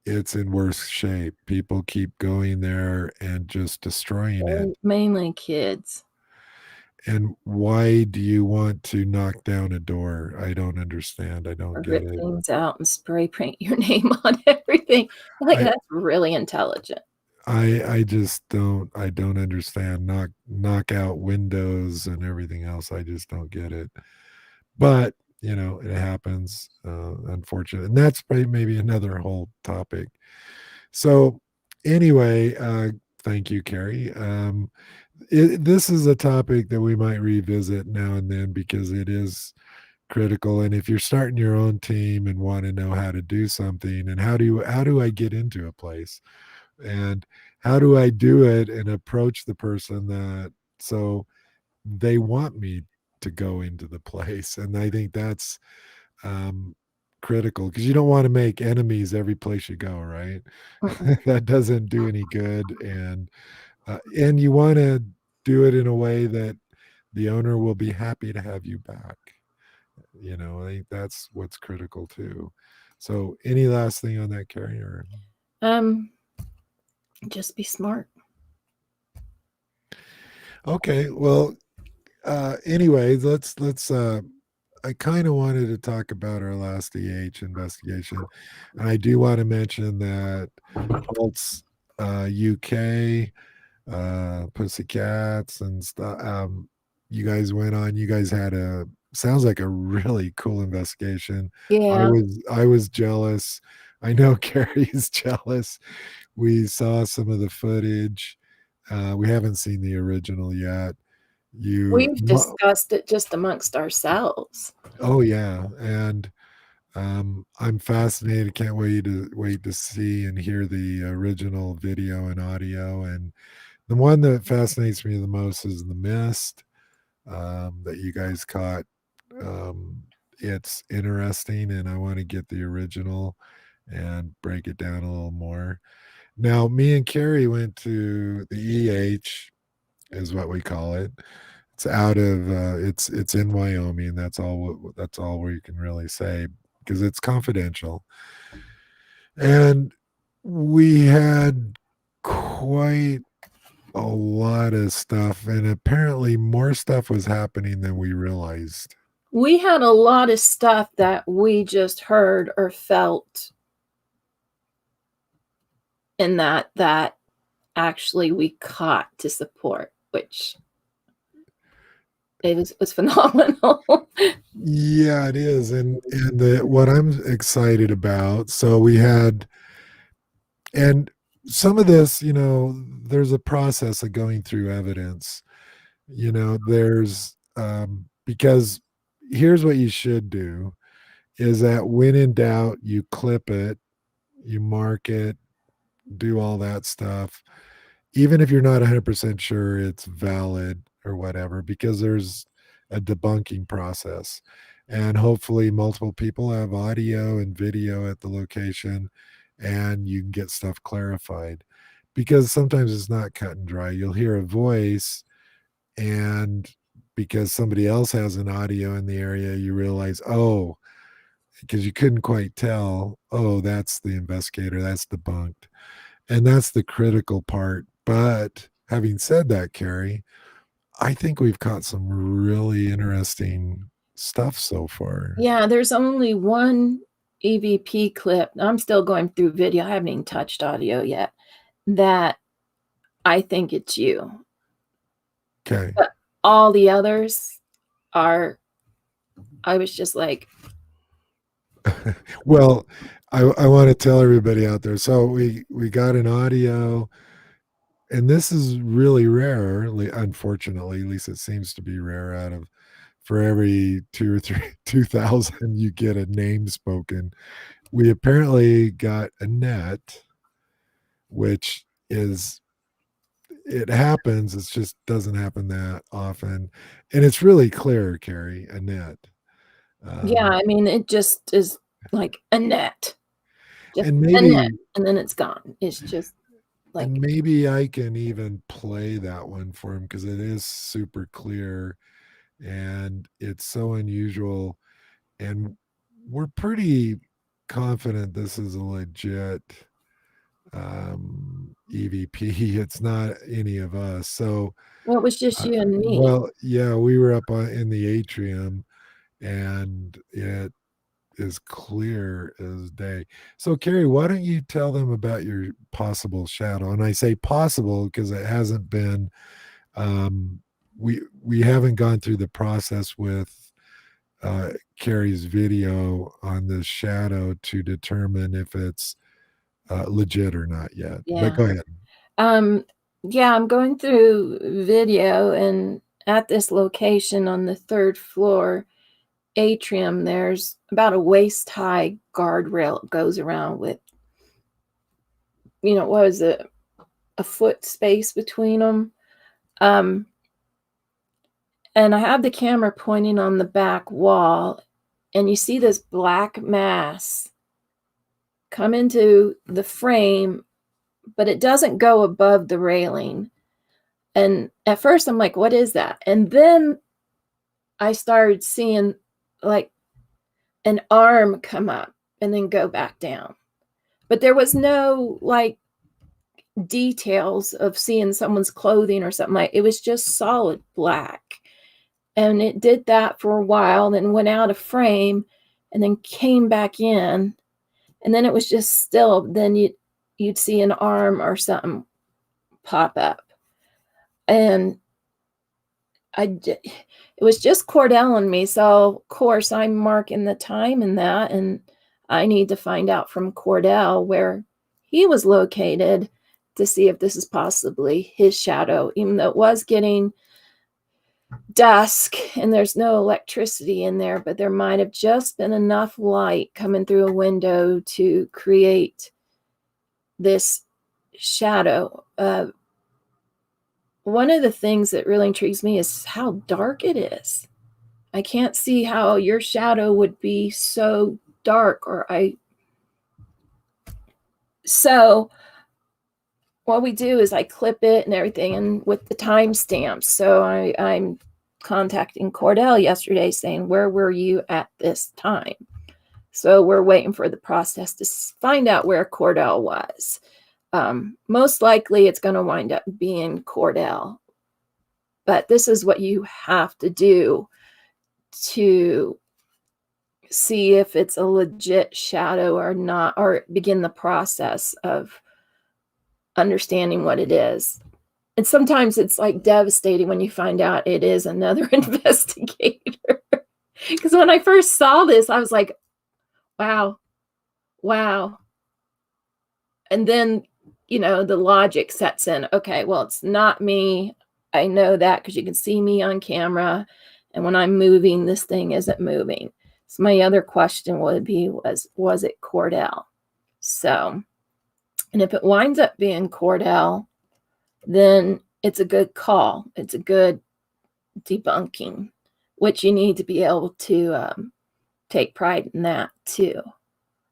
it's in worse shape. People keep going there and just destroying it. Mainly kids. And why do you want to knock down a door? I don't understand. I don't Or get rip it. things out and spray paint your name on everything. Like, I that's really intelligent. I just don't understand. Knock out windows and everything else. I just don't get it. But it happens. Unfortunate, and that's maybe another whole topic So anyway, thank you, Carrie. This is a topic that we might revisit now and then because it is critical. And if you're starting your own team and want to know how to do something, and how do I get into a place, and how do I do it and approach the person that so they want me to go into the place, and I think that's um, critical because you don't want to make enemies every place you go, right? Mm-mm. That doesn't do any good, and you want to do it in a way that the owner will be happy to have you back. I think that's what's critical too. So, any last thing on that, Carrie? Or Um, just be smart. okay, well, anyways, let's. I kind of wanted to talk about our last investigation, and I do want to mention that Cults UK, Pussycats, and stuff. You guys went on. You guys had a sounds like a really cool investigation. Yeah. I was jealous. I know Carrie's jealous. We saw some of the footage. We haven't seen the original yet. You, We've discussed it just amongst ourselves. oh yeah, and I'm fascinated. Can't wait to see and hear the original video and audio. And the one that fascinates me the most is the mist that you guys caught. Um, it's interesting, and I want to get the original and break it down a little more. Now, me and Carrie went to the EH, is what we call it. It's out of it's in Wyoming. That's all we can really say because it's confidential. And we had quite a lot of stuff, and apparently more stuff was happening than we realized. We had a lot of stuff that we just heard or felt, and that actually we caught to support, which it was phenomenal. Yeah, it is, what I'm excited about. So we had, and some of this, there's a process of going through evidence. There's because here's what you should do is that when in doubt, you clip it, you mark it, do all that stuff, even if you're not 100% sure it's valid or whatever, because there's a debunking process. And hopefully, multiple people have audio and video at the location, and you can get stuff clarified. Because sometimes it's not cut and dry. You'll hear a voice, and because somebody else has an audio in the area, you realize, oh, because you couldn't quite tell, oh, that's the investigator, that's debunked. And that's the critical part. But having said that, Carrie, I think we've caught some really interesting stuff so far. Yeah, there's only one EVP clip. I'm still going through video. I haven't even touched audio yet. That I think it's you. Okay. But all the others are, I was just like, Well, I want to tell everybody out there. So we got an audio, and this is really rare. Unfortunately, at least it seems to be rare. Out of for every 2,000, you get a name spoken. We apparently got Annette, which is it happens. It just doesn't happen that often, and it's really clear, Carrie, Annette. yeah, Um, I mean, it just is like a net, just and a net, maybe and then it's gone. It's just and like, maybe I can even play that one for him because it is super clear and it's so unusual, and we're pretty confident this is a legit EVP. It's not any of us. So, well, it was just you and me. well, yeah, we were up in the atrium, and it is clear as day. So, Carrie, why don't you tell them about your possible shadow? And I say possible because it hasn't been. Um, we haven't gone through the process with Carrie's video on the shadow to determine if it's legit or not yet. But Yeah. go ahead. Um, yeah, I'm going through video, and at this location on the 3rd floor atrium, there's about a waist-high guardrail that goes around with, what is it? A foot space between them. Um, and I have the camera pointing on the back wall, and you see this black mass come into the frame, but it doesn't go above the railing. And at first I'm like, what is that? And then I started seeing like an arm come up and then go back down. But there was no like details of seeing someone's clothing or something. Like it was just solid black. And it did that for a while, then went out of frame and then came back in. And then it was just still, then you'd see an arm or something pop up. And it was just Cordell and me. So of course I'm marking the time in that, and I need to find out from Cordell where he was located to see if this is possibly his shadow, even though it was getting dusk and there's no electricity in there, but there might have just been enough light coming through a window to create this shadow. One of the things that really intrigues me is how dark it is. I can't see how your shadow would be so dark, so what we do is I clip it and everything, and with the timestamps. So I'm contacting Cordell yesterday saying, where were you at this time? So we're waiting for the process to find out where Cordell was. Most likely it's going to wind up being Cordell. But this is what you have to do to see if it's a legit shadow or not, or begin the process of understanding what it is. And sometimes it's like devastating when you find out it is another investigator. Because when I first saw this, I was like, wow. And then, the logic sets in. Okay, well, it's not me. I know that because you can see me on camera. And when I'm moving, this thing isn't moving. So my other question would be, was it Cordell? So, and if it winds up being Cordell, then it's a good call. It's a good debunking, which you need to be able to take pride in that too.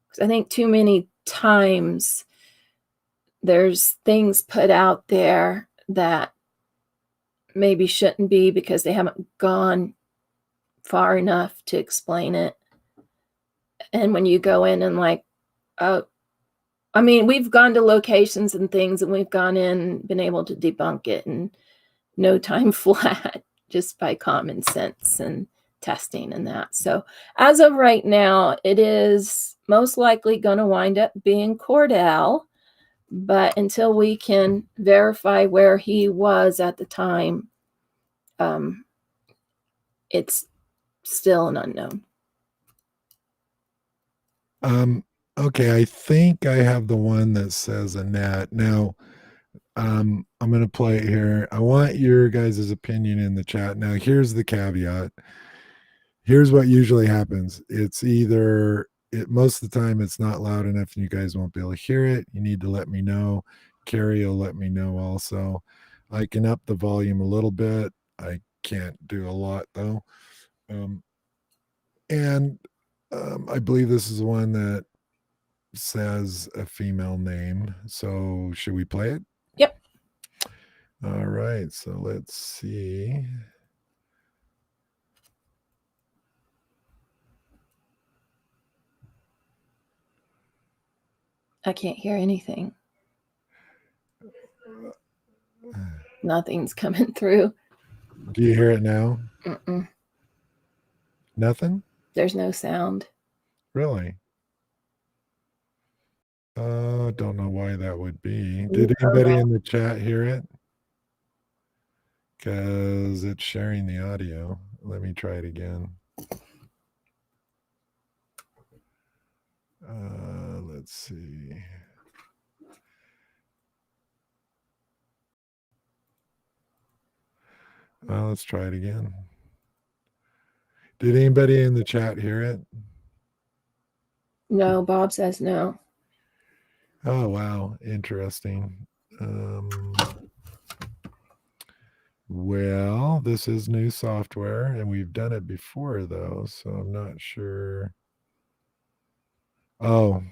Because I think too many times there's things put out there that maybe shouldn't be because they haven't gone far enough to explain it. And when you go in and we've gone to locations and things, and we've gone in and been able to debunk it in no time flat, just by common sense and testing and that. So as of right now, it is most likely going to wind up being Cordell. But until we can verify where he was at the time, it's still an unknown. Okay, I think I have the one that says Annette. Now, I'm going to play it here. I want your guys' opinion in the chat. Now, here's the caveat. Here's what usually happens. It's either most of the time it's not loud enough and you guys won't be able to hear it. You need to let me know. Carrie will let me know also. I can up the volume a little bit. I can't do a lot though. And I believe this is the one that says a female name. So should we play it? Yep. All right. So let's see. I can't hear anything. Nothing's coming through. Do you hear it now? Mm-mm. Nothing? There's no sound. Really? Don't know why that would be. Did anybody in the chat hear it? Because it's sharing the audio. Let me try it again. Let's see. Well, let's try it again. Did anybody in the chat hear it? No, Bob says no. Oh, wow. Interesting. Well, this is new software, and we've done it before, though, so I'm not sure. Oh.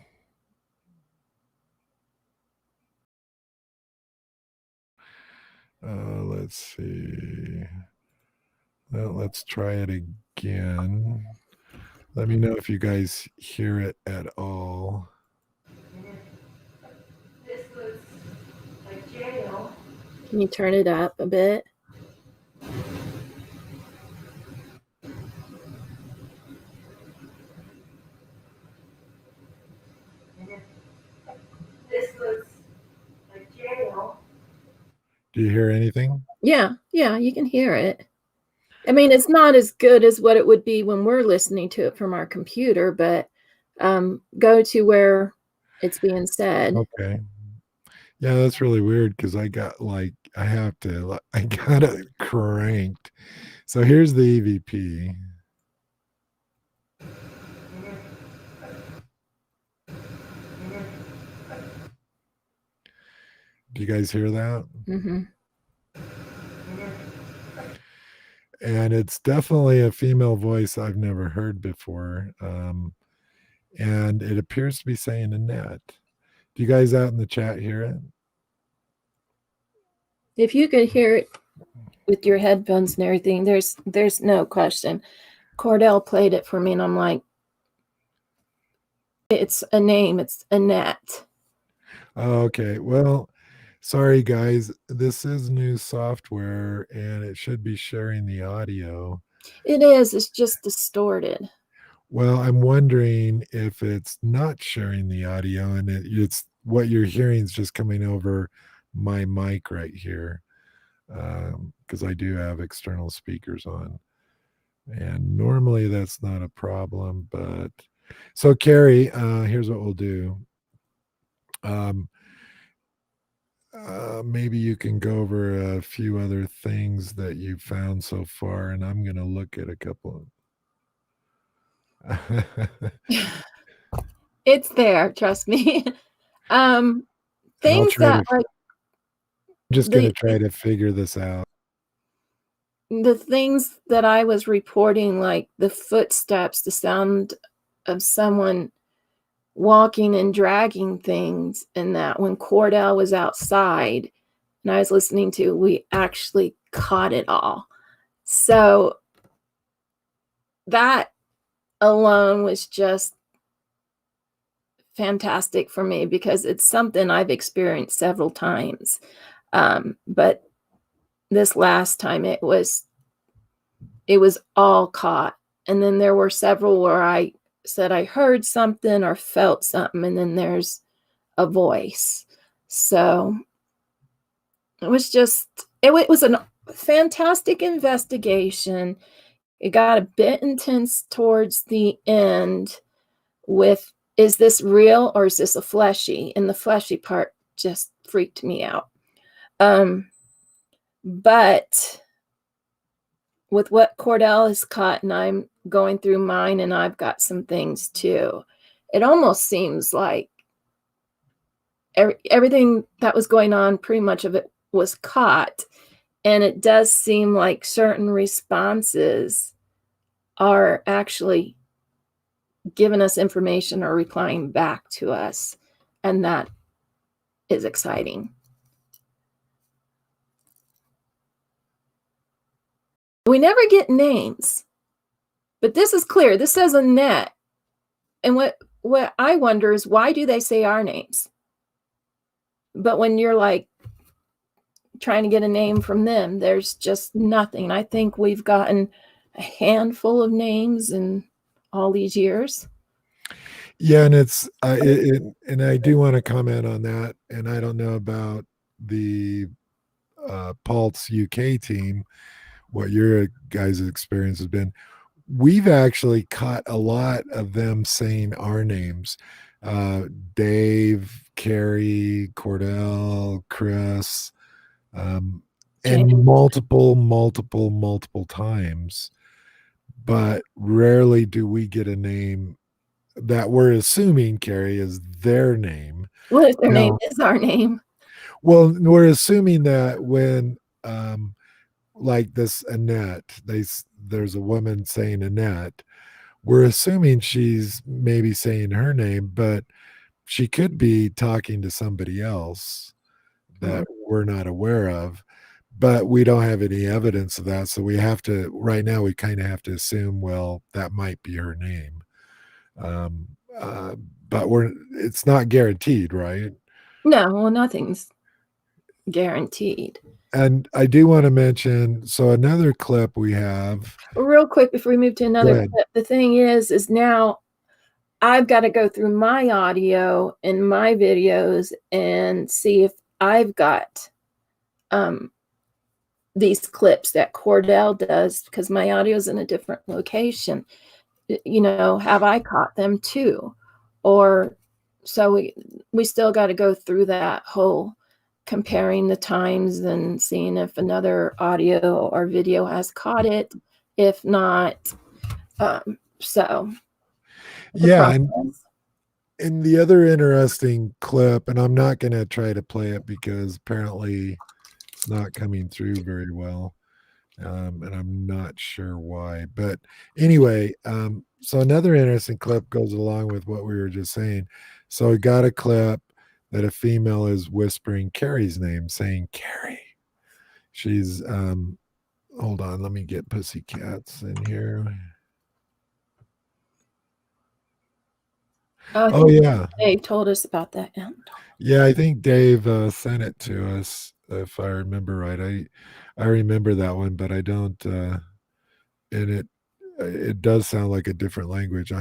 Let's see. Well, let's try it again. Let me know if you guys hear it at all. This looks like jail. Can you turn it up a bit? This looks like jail. Do you hear anything? Yeah, you can hear it. I mean, it's not as good as what it would be when we're listening to it from our computer, but go to where it's being said. Okay. Yeah, that's really weird because I got I got it cranked. So here's the EVP. Do you guys hear that? Mm-hmm. And it's definitely a female voice I've never heard before. And it appears to be saying Annette. Do you guys out in the chat hear it? If you could hear it with your headphones and everything, there's no question. Cordell played it for me, and I'm like, it's a name. It's Annette. Okay. Well, sorry guys. This is new software and it should be sharing the audio. It is. It's just distorted. Well, I'm wondering if it's not sharing the audio and it's what you're hearing is just coming over my mic right here. Because I do have external speakers on. And normally that's not a problem, but so Carrie, here's what we'll do. Maybe you can go over a few other things that you've found so far, and I'm going to look at a couple of. It's there, trust me. And I'll Things try to, that like I'm just going to the try to figure this out. the things that I was reporting, like the footsteps, the sound of someone walking and dragging things, and that when Cordell was outside and I was listening to, we actually caught it all. So that alone was just fantastic for me because it's something I've experienced several times. But this last time it was all caught. And then there were several where I said I heard something or felt something, and then there's a voice. So it was a fantastic investigation. It got a bit intense towards the end with, is this real or is this a fleshy? And the fleshy part just freaked me out. But with what Cordell has caught, and I'm going through mine, and I've got some things too, it almost seems like everything that was going on, pretty much of it was caught. And it does seem like certain responses are actually giving us information or replying back to us. And that is exciting. We never get names, but this is clear. This says Annette. And what I wonder is, why do they say our names? But when you're like trying to get a name from them, there's just nothing. I think we've gotten a handful of names in all these years. Yeah, and and I do want to comment on that. And I don't know about the Pulse UK team, what your guys' experience has been. We've actually caught a lot of them saying our names. Dave, Carrie, Cordell, Chris. and James. multiple times, but rarely do we get a name that we're assuming, Carrie, is their name. What if their name Now, is our name? well, we're assuming that when, like this Annette, there's a woman saying Annette, we're assuming she's maybe saying her name, but she could be talking to somebody else Mm. that we're not aware of, but we don't have any evidence of that. So we have to, right now, we kind of have to assume, well, that might be her name. Um, uh, but it's not guaranteed, right? No, well, nothing's guaranteed. And I do want to mention, so another clip we have, Real quick before we move to go another ahead. clip, the thing is now I've got to go through my audio and my videos and see if I've got um, these clips that Cordell does because my audio's in a different location. Have I caught them too? Or so we still got to go through that whole comparing the times and seeing if another audio or video has caught it. If not, so the Yeah, and process. the other interesting clip, and I'm not going to try to play it because apparently it's not coming through very well. And I'm not sure why. But anyway, so another interesting clip goes along with what we were just saying. So we got a clip that a female is whispering Carrie's name, saying Carrie. She's hold on, let me get Pussycats in here. Oh, I Oh think yeah. Dave told us about that. Yeah. Yeah, I think Dave sent it to us if I remember right. I remember that one, but I don't and it does sound like a different language.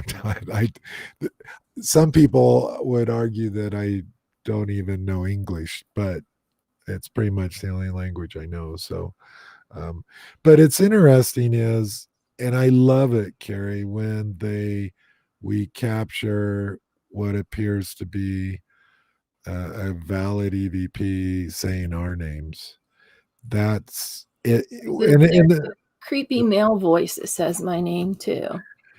Some people would argue that I don't even know English, but it's pretty much the only language I know. So, um, but it's interesting is, and I love it, Carrie, when we capture what appears to be a valid EVP saying our names. That's it, There's a creepy male voice that says my name too.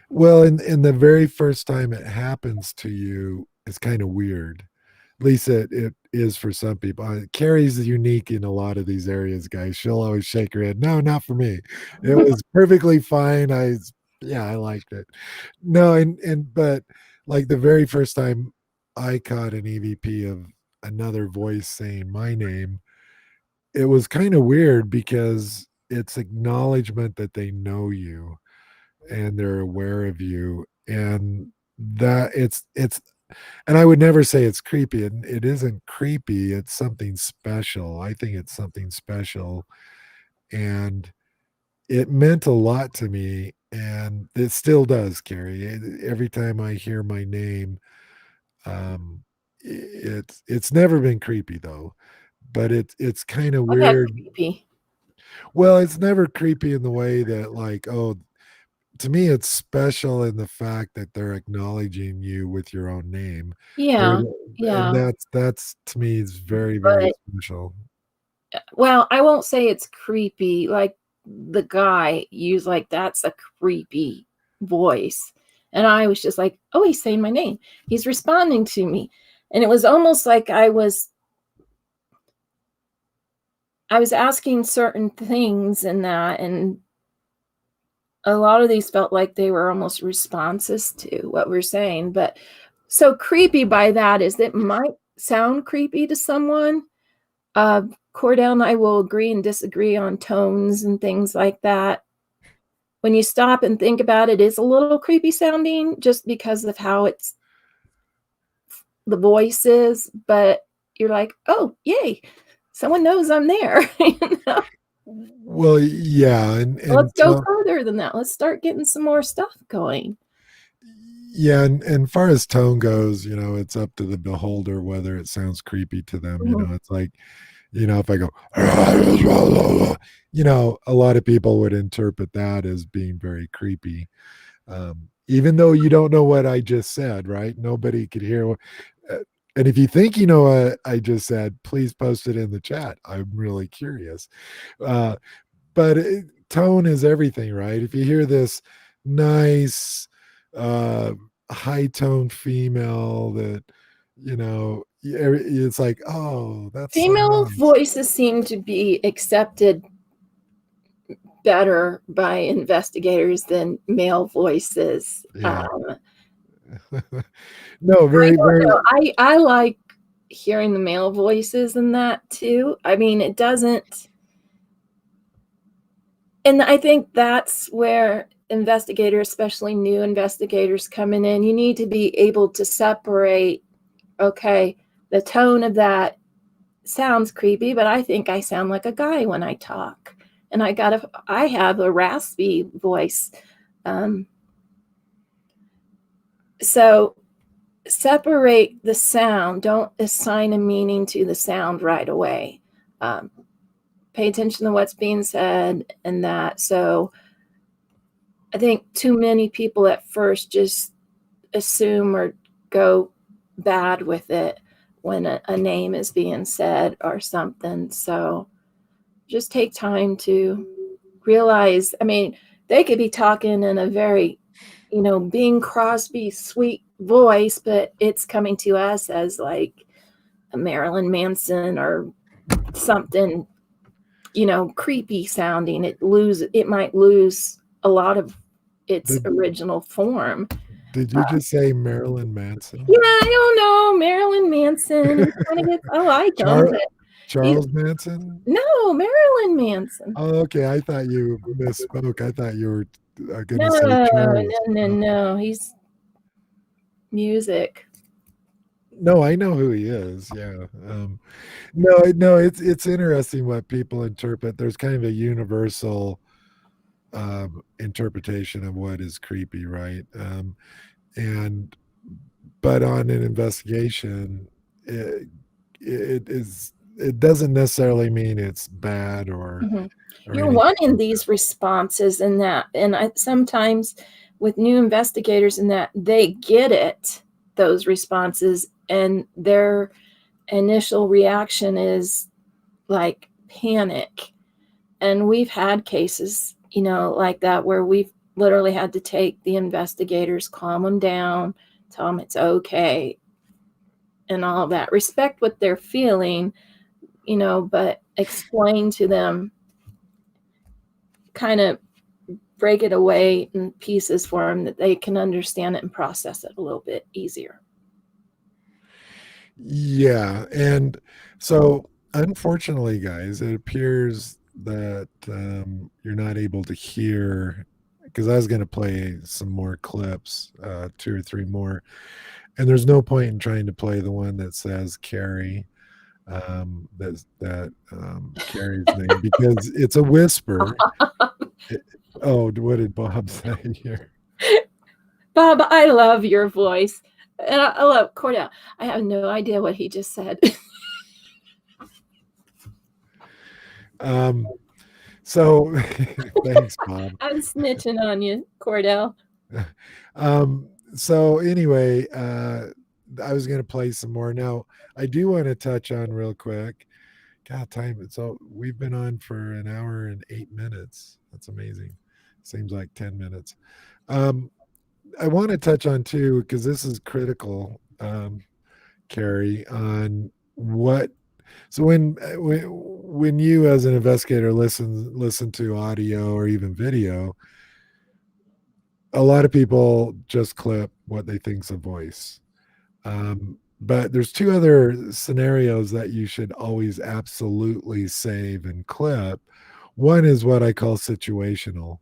well, in the very first time it happens to you, it's kind of weird. At least it is for some people. Carrie's unique in a lot of these areas, guys. She'll always shake her head. No, not for me. It was perfectly fine. Yeah, I liked it. No, but like the very first time I caught an EVP of another voice saying my name, it was kind of weird because it's acknowledgement that they know you and they're aware of you, and that it's and I would never say it's creepy, and it isn't creepy, it's something special. I think it's something special, and it meant a lot to me, and it still does, Carrie. Every time I hear my name, um it's never been creepy though, but it's kind of I've had weird. creepy. Well, it's never creepy in the way that, like, oh, to me it's special in the fact that they're acknowledging you with your own name. They're, Yeah, and yeah. that's to me is very, very But special. well, I won't say it's creepy. Like the guy used like that's a creepy voice. And I was just like, oh, he's saying my name. He's responding to me. And it was almost like I was asking certain things and that, and a lot of these felt like they were almost responses to what we're saying. But so creepy by that is it might sound creepy to someone. Uh, Cordell and I will agree and disagree on tones and things like that. When you stop and think about it, it's a little creepy sounding just because of how it's the voice is, but you're like, oh, yay, someone knows I'm there. Well, yeah, and Let's go further than that. Let's start getting some more stuff going. yeah, and far as tone goes, it's up to the beholder whether it sounds creepy to them. Mhm. It's like, if I go, a lot of people would interpret that as being very creepy. Even though you don't know what I just said, right? Nobody could hear. And if you think you know what I just said, please post it in the chat. I'm really curious. Uh, but tone is everything, right? If you hear this nice, uh, high tone female that, it's like, oh, that's so Female nice. voices seem to be accepted better by investigators than male voices. Yeah. No, I very, don't very. know. I like hearing the male voices in that too. I mean, it doesn't, and I think that's where investigators, especially new investigators coming in, you need to be able to separate, okay, the tone of that sounds creepy, but I think I sound like a guy when I talk. And I have a raspy voice. Um, so separate the sound. Don't assign a meaning to the sound right away. Um, Pay attention to what's being said and that. So I think too many people at first just assume or go bad with it when a name is being said or something. So just take time to realize, I mean, they could be talking in a very, Bing Crosby sweet voice, but it's coming to us as like a Marilyn Manson or something, creepy sounding. It might lose a lot of its Did original form. did you just say Marilyn Manson? Yeah, I don't know. Marilyn Manson. He kind of gets, I like him, Char- but he's, Charles Manson? no, Marilyn Manson. Oh, okay. I thought you misspoke. I thought you were going No, to say no, Charles. no, no. He's music. No, I know who he is. Yeah. No, no, it's interesting what people interpret. There's kind of a universal interpretation of what is creepy, right? And but on an investigation, it doesn't necessarily mean it's bad Mhm. or You're anything wanting like that. these responses and that, and I sometimes with new investigators and that they get it, those responses, and their initial reaction is like panic. And we've had cases, like that where we've literally had to take the investigators, calm them down, tell them it's okay, and all of that. Respect what they're feeling, but explain to them, kind of break it away in pieces for them that they can understand it and process it a little bit easier. Yeah, and so unfortunately, guys, it appears that you're not able to hear because I was going to play some more clips, two or three more, and there's no point in trying to play the one that says Carrie, that Carrie's name because it's a whisper. It- oh, what did Bob say here? Bob, I love your voice. And I love Cordell. I have no idea what he just said. Um, so thanks, Bob. I'm snitching on you, Cordell. So anyway, I was going to play some more. Now, I do want to touch on real quick. God, time. So we've been on for an hour and 8 minutes. That's amazing. Seems like 10 minutes. Um, I want to touch on too, because this is critical, Carrie, on what. So when you as an investigator listen to audio or even video, a lot of people just clip what they think's a voice. But there's two other scenarios that you should always absolutely save and clip. One is what I call situational.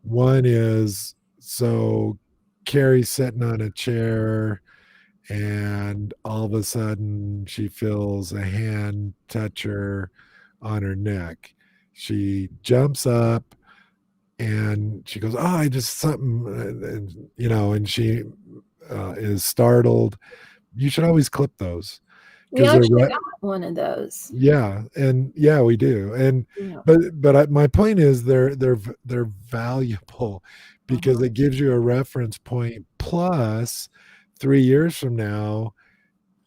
One is so Carrie's sitting on a chair and all of a sudden she feels a hand touch her on her neck. She jumps up and she goes, "Oh, I just something," and she is startled. You should always clip those We because they're actually got one of those. yeah, and yeah, we do. And Yeah. my point is they're valuable because Uh-huh. it gives you a reference point. Plus, 3 years from now,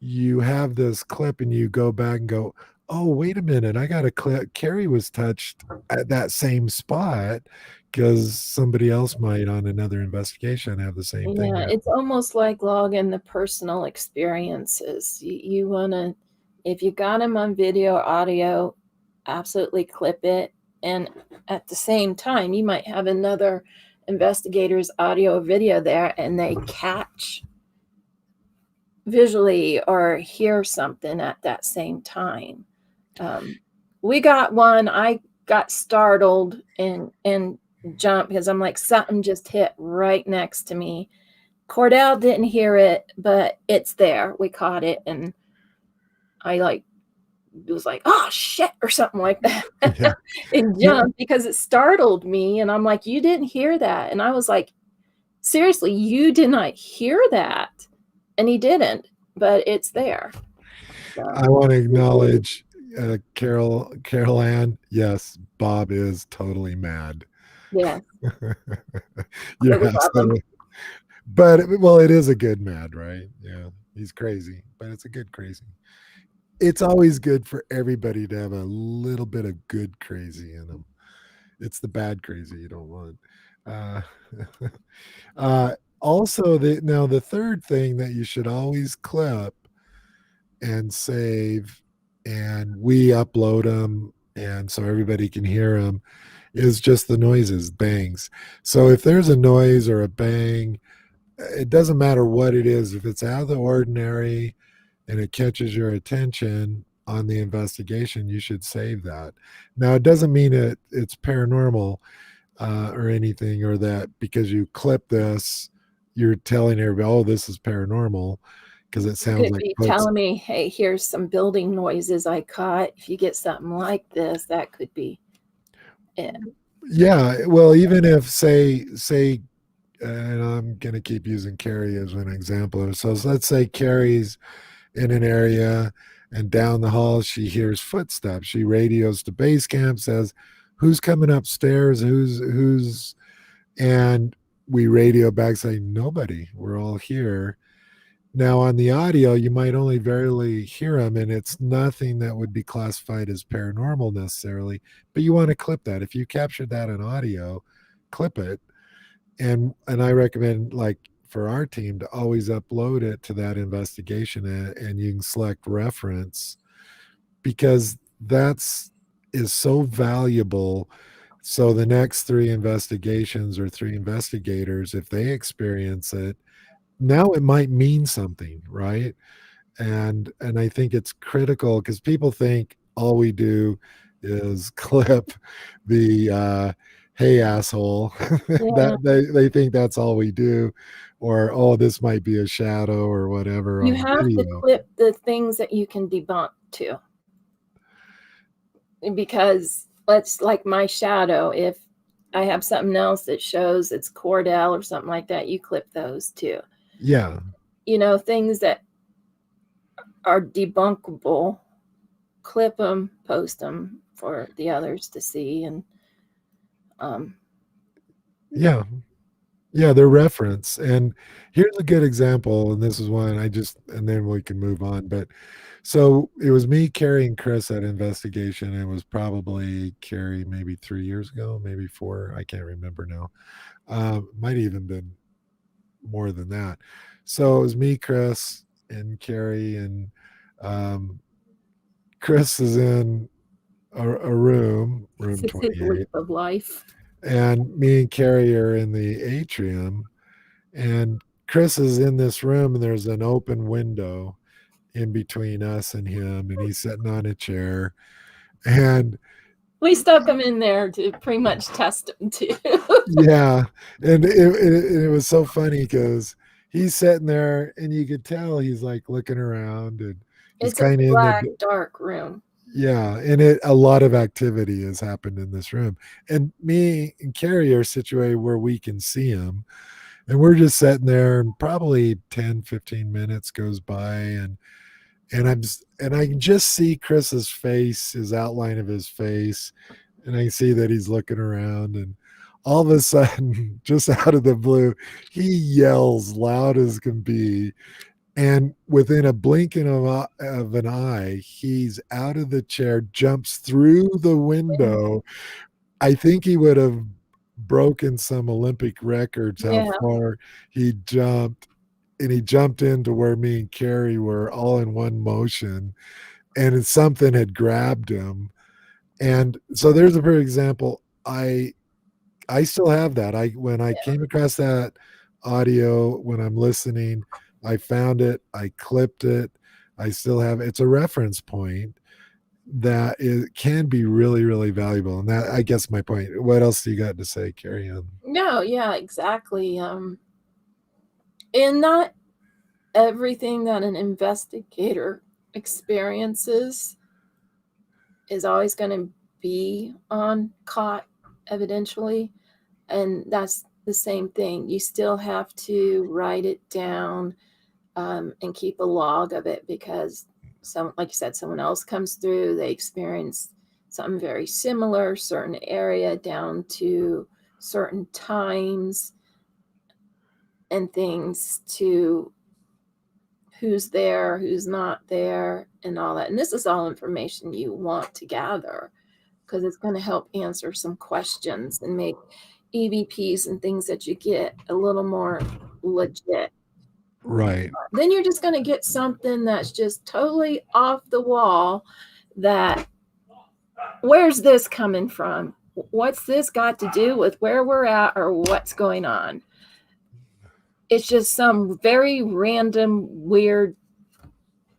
you have this clip and you go back and go, oh, wait a minute, I got a clip. Carrie was touched at that same spot because somebody else might on another investigation have the same thing Yeah, it's happen. almost like logging the personal experiences. You wanna, if you got them on video or audio, absolutely clip it, and at the same time, you might have another investigator's audio or video there, and they catch visually or hear something at that same time. Um, we got one, I got startled and jumped because I'm like, something just hit right next to me. Cordell didn't hear it, but it's there. We caught it, and I like was like, "Oh shit," or something like that, Yeah. and Yeah. jumped because it startled me. And I'm like, "You didn't hear that," and I was like, "Seriously, you did not hear that," and he didn't, but it's there. So I want to acknowledge Carol Ann. Yes, Bob is totally mad. yeah, You're we love him. absolutely, but well, it is a good mad, right? Yeah, he's crazy, but it's a good crazy. It's always good for everybody to have a little bit of good crazy in them. It's the bad crazy you don't want. Uh, also, the third thing that you should always clip and save, and we upload them, and so everybody can hear them, is just the noises, bangs. So if there's a noise or a bang, it doesn't matter what it is. If it's out of the ordinary and it catches your attention on the investigation, you should save that. Now, it doesn't mean it's paranormal or anything, or that because you clip this, you're telling everybody, oh, this is paranormal, because it You sounds could like be folks. telling me, "Hey, here's some building noises I caught." If you get something like this, that could be it. Yeah, well, even if say, and I'm going to keep using Carrie as an example. So let's say Carrie's in an area, and down the hall she hears footsteps. She radios to base camp, says, "Who's coming upstairs? Who's?" And we radio back saying, "Nobody. We're all here." Now on the audio, you might only barely hear them, and it's nothing that would be classified as paranormal necessarily. But you want to clip that. If you captured that in audio, clip it, and I recommend, like, for our team to always upload it to that investigation, and you can select reference, because that's is so valuable. So the next three investigations or three investigators, if they experience it, now it might mean something, right? And I think it's critical because people think all we do is clip the hey asshole. Yeah. That they think that's all we do, or oh, this might be a shadow or whatever You on the have to video. clip the things that you can debunk too, because let's like my shadow, if I have something else that shows it's Cordell or something like that, you clip those too. Yeah, Things that are debunkable, clip them, post them for the others to see, and um, yeah, yeah, they're reference. And here's a good example, and this is one I just, and then we can move on. But so it was me, Carrie, and Chris at investigation. It was probably Carrie maybe 3 years ago, maybe four. I can't remember now. Might even been more than that. So it was me, Chris, and Carrie, and um, Chris is in a room it's his leap 28, of life. and me and Carrie are in the atrium, and Chris is in this room, and there's an open window in between us and him, and he's sitting on a chair, and We stuck him in there to pretty much test him too. yeah, and it was so funny because he's sitting there, and you could tell he's like looking around, and he's It's a kind of in black, the, dark room. yeah, and a lot of activity has happened in this room, and me and Carrie are situated where we can see him, and we're just sitting there, and probably 10, 15 minutes goes by, and I can just see Chris's face, his outline of his face, and I see that he's looking around, and all of a sudden, just out of the blue, he yells loud as can be, And within a blink of an eye, he's out of the chair, jumps through the window. I think he would have broken some Olympic records how Yeah. far he jumped. And he jumped into where me and Carrie were all in one motion, and something had grabbed him. And so there's a perfect example. I still have that. I when I came across that audio when I'm listening, I found it, I clipped it. I still have it's a reference point that it can be really, really valuable. And that I guess my point. What else do you got to say? Carry on. No, yeah, exactly. And not everything that an investigator experiences is always going to be on caught evidentially. And that's the same thing. You still have to write it down, and keep a log of it, because like you said, someone else comes through, they experience something very similar, certain area down to certain times and things, to who's there, who's not there, and all that. And this is all information you want to gather, because it's going to help answer some questions and make EVPs and things that you get a little more legit. Right. Then you're just going to get something that's just totally off the wall. That, where's this coming from? What's this got to do with where we're at or what's going on? It's just some very random, weird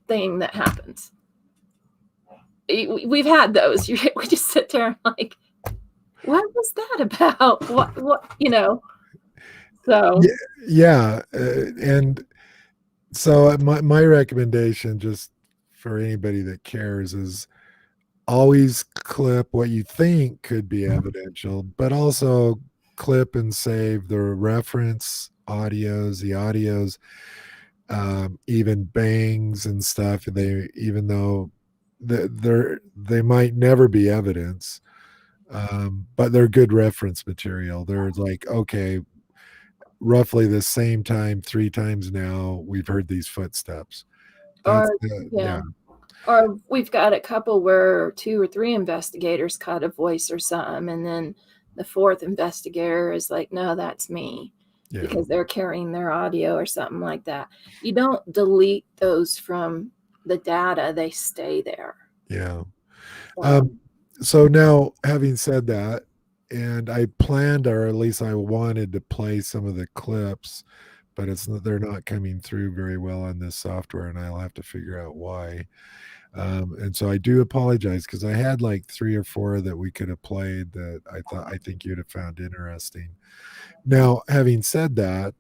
thing that happens. We've had those. We just sit there and like, what was that about? What? So, Yeah, yeah. And so my recommendation, just for anybody that cares, is always clip what you think could be evidential, but also clip and save the reference audios, the audios, even bangs and stuff. Even though they might never be evidence, but they're good reference material. They're like, okay, roughly the same time, 3 times now, we've heard these footsteps. That's or yeah, yeah, or we've got a couple where 2 or 3 investigators caught a voice or something, and then the 4th investigator is like, no, that's me, yeah, because they're carrying their audio or something like that. You don't delete those from the data, they stay there. yeah. So, Um, so now, having said that, and I planned, or at least I wanted to play some of the clips, but they're not coming through very well on this software, and I'll have to figure out why. And so I do apologize, because I had like 3 or 4 that we could have played that I think you'd have found interesting. Now, having said that,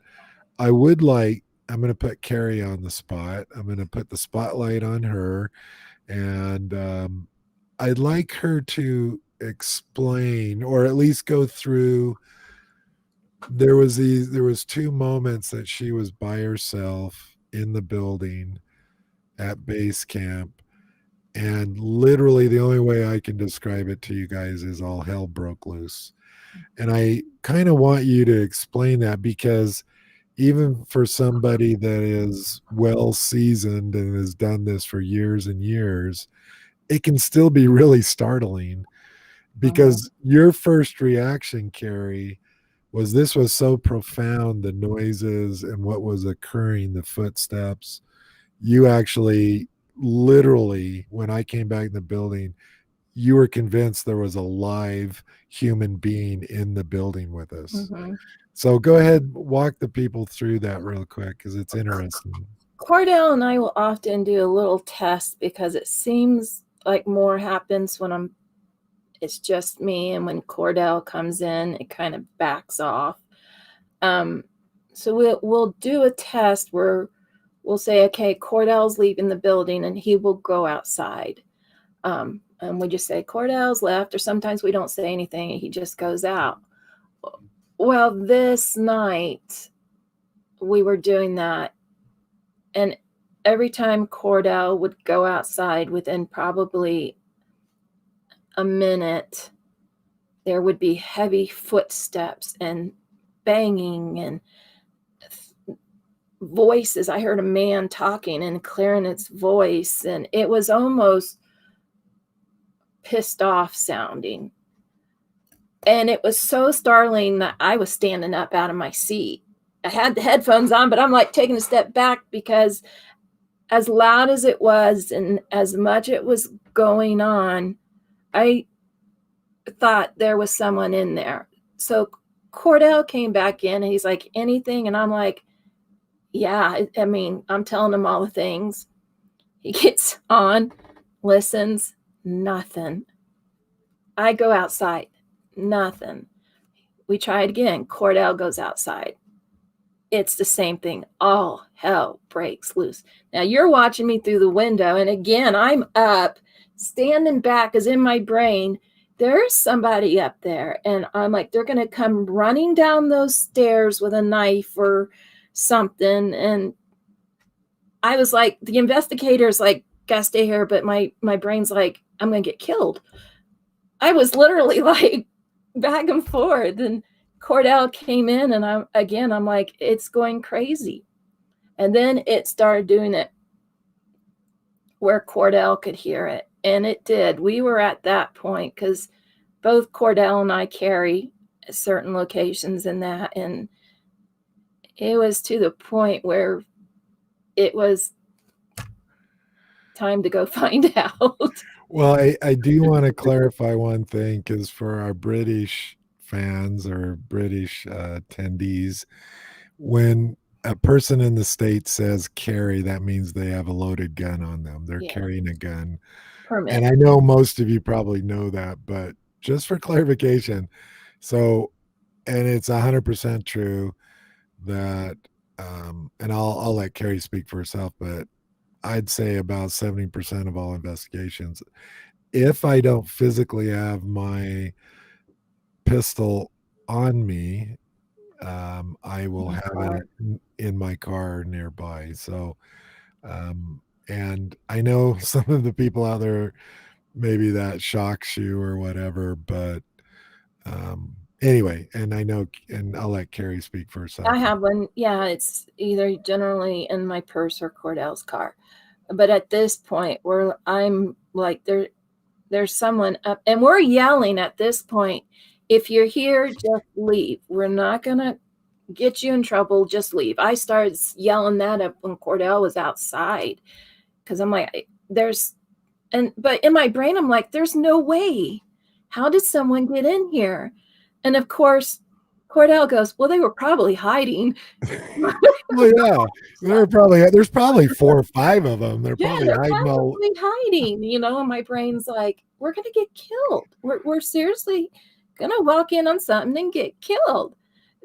I would like. I'm going to put Carrie on the spot. I'm going to put the spotlight on her, and I'd like her to explain, or at least go through. There was 2 moments that she was by herself in the building at base camp, and literally the only way I can describe it to you guys is all hell broke loose. And I kind of want you to explain that, because even for somebody that is well seasoned and has done this for years and years, it can still be really startling, because your first reaction, Carrie, was this was so profound, the noises and what was occurring, the footsteps. You actually, literally, when I came back in the building, you were convinced there was a live human being in the building with us. mhm. So go ahead, walk the people through that real quick, because it's interesting. Cordell and I will often do a little test, because it seems like more happens when it's just me, and when Cordell comes in, it kind of backs off. Um, so we'll do a test where we'll say, okay, Cordell's leaving the building, and he will go outside. And we just say, Cordell's left, or sometimes we don't say anything, and he just goes out. Well, this night we were doing that, and every time Cordell would go outside, within probably a minute, there would be heavy footsteps and banging and voices. I heard a man talking and clearing its voice, and it was almost pissed off sounding. And it was so startling that I was standing up out of my seat. I had the headphones on, but I'm like taking a step back because as loud as it was and as much it was going on, I thought there was someone in there. So Cordell came back in and he's like, anything? And I'm like, yeah, I mean, I'm telling him all the things. He gets on, listens, nothing. I go outside, nothing. We try it again. Cordell goes outside. It's the same thing. All hell breaks loose. Now you're watching me through the window, and again, I'm up, standing back, because in my brain, there's somebody up there. And I'm like, they're going to come running down those stairs with a knife or something. And I was like, the investigator's like, gotta stay here. But my brain's like, I'm going to get killed. I was literally like back and forth. And Cordell came in, and I'm like, it's going crazy. And then it started doing it where Cordell could hear it. And it did. We were at that point because both Cordell and I carry certain locations in that. And it was to the point where it was time to go find out. Well, I do want to clarify one thing because for our British fans or British attendees, when a person in the States says carry, that means they have a loaded gun on them. They're Yeah. carrying a gun. Permit. And I know most of you probably know that, but just for clarification, so, and it's 100% true that, and I'll let Carrie speak for herself, but I'd say about 70% of all investigations, if I don't physically have my pistol on me, I will have it in my car nearby. So, and I know some of the people out there, maybe that shocks you or whatever, but anyway, and I know, and I'll let Carrie speak for herself. I have one. Yeah, it's either generally in my purse or Cordell's car. But at this point, I'm like, there's someone up, and we're yelling at this point. If you're here, just leave. We're not gonna get you in trouble. Just leave. I started yelling that up when Cordell was outside because I'm like, but in my brain, I'm like, there's no way. How did someone get in here? And of course, Cordell goes, well, they were probably hiding. Well, yeah, there's probably 4 or 5 of them. They're probably They're hiding all. probably hiding, and my brain's like, we're gonna get killed. We're seriously gonna walk in on something and get killed.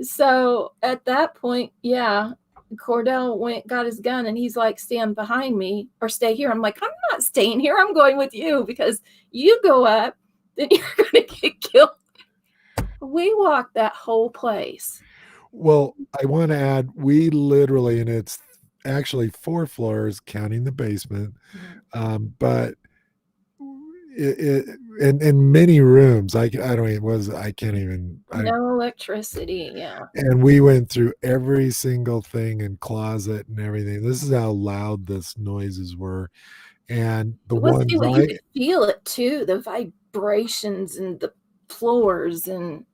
So at that point, yeah, Cordell got his gun, and he's like, stand behind me or stay here. I'm like, I'm not staying here. I'm going with you because you go up, then you're gonna get killed. We walked that whole place. Well, I want to add, we literally, and it's actually 4 floors, counting the basement, but in many rooms, I don't even I can't even. No electricity. Yeah. And we went through every single thing in closet and everything. This is how loud this noises were. And the ones You could feel it too, the vibrations and the floors and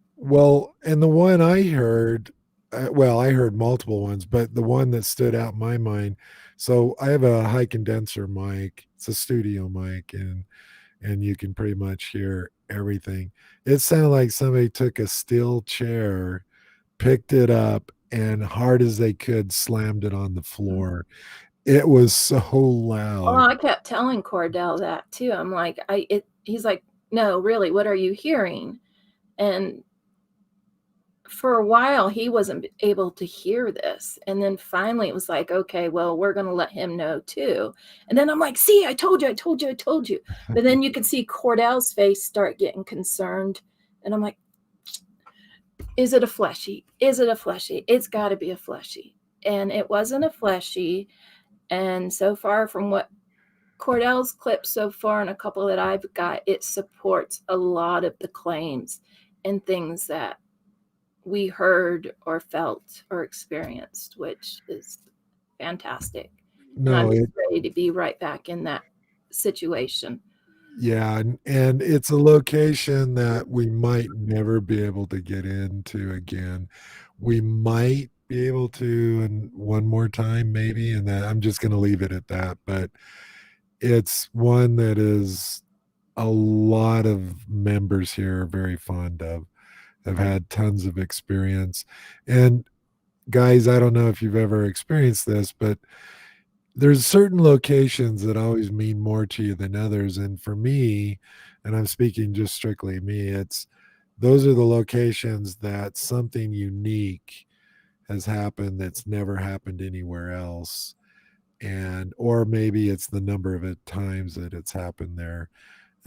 and the one I heard, I heard multiple ones, but the one that stood out in my mind. So I have a high condenser mic. It's a studio mic, and you can pretty much hear everything. It sounded like somebody took a steel chair, picked it up, and hard as they could slammed it on the floor. It was so loud. I kept telling Cordell that too. I'm like, he's like, no, really, what are you hearing? And for a while he wasn't able to hear this. And then finally it was like, okay, well, we're going to let him know too. And then I'm like, see, I told you. But then you could see Cordell's face start getting concerned. And I'm like, is it a fleshy? Is it a fleshy? It's got to be a fleshy. And it wasn't a fleshy. And so far from what Cordell's clips so far and a couple that I've got, it supports a lot of the claims and things that we heard or felt or experienced, which is fantastic. And I'm No, just ready to be right back in that situation. yeah, and it's a location that we might never be able to get into again. We might be able to and one more time maybe, and that I'm just going to leave it at that. But it's one that is a lot of members here are very fond of. Have had tons of experience. And guys, I don't know if you've ever experienced this, but there's certain locations that always mean more to you than others. And for me, and I'm speaking just strictly me, it's those are the locations that something unique has happened that's never happened anywhere else. And, or maybe it's the number of times that it's happened there.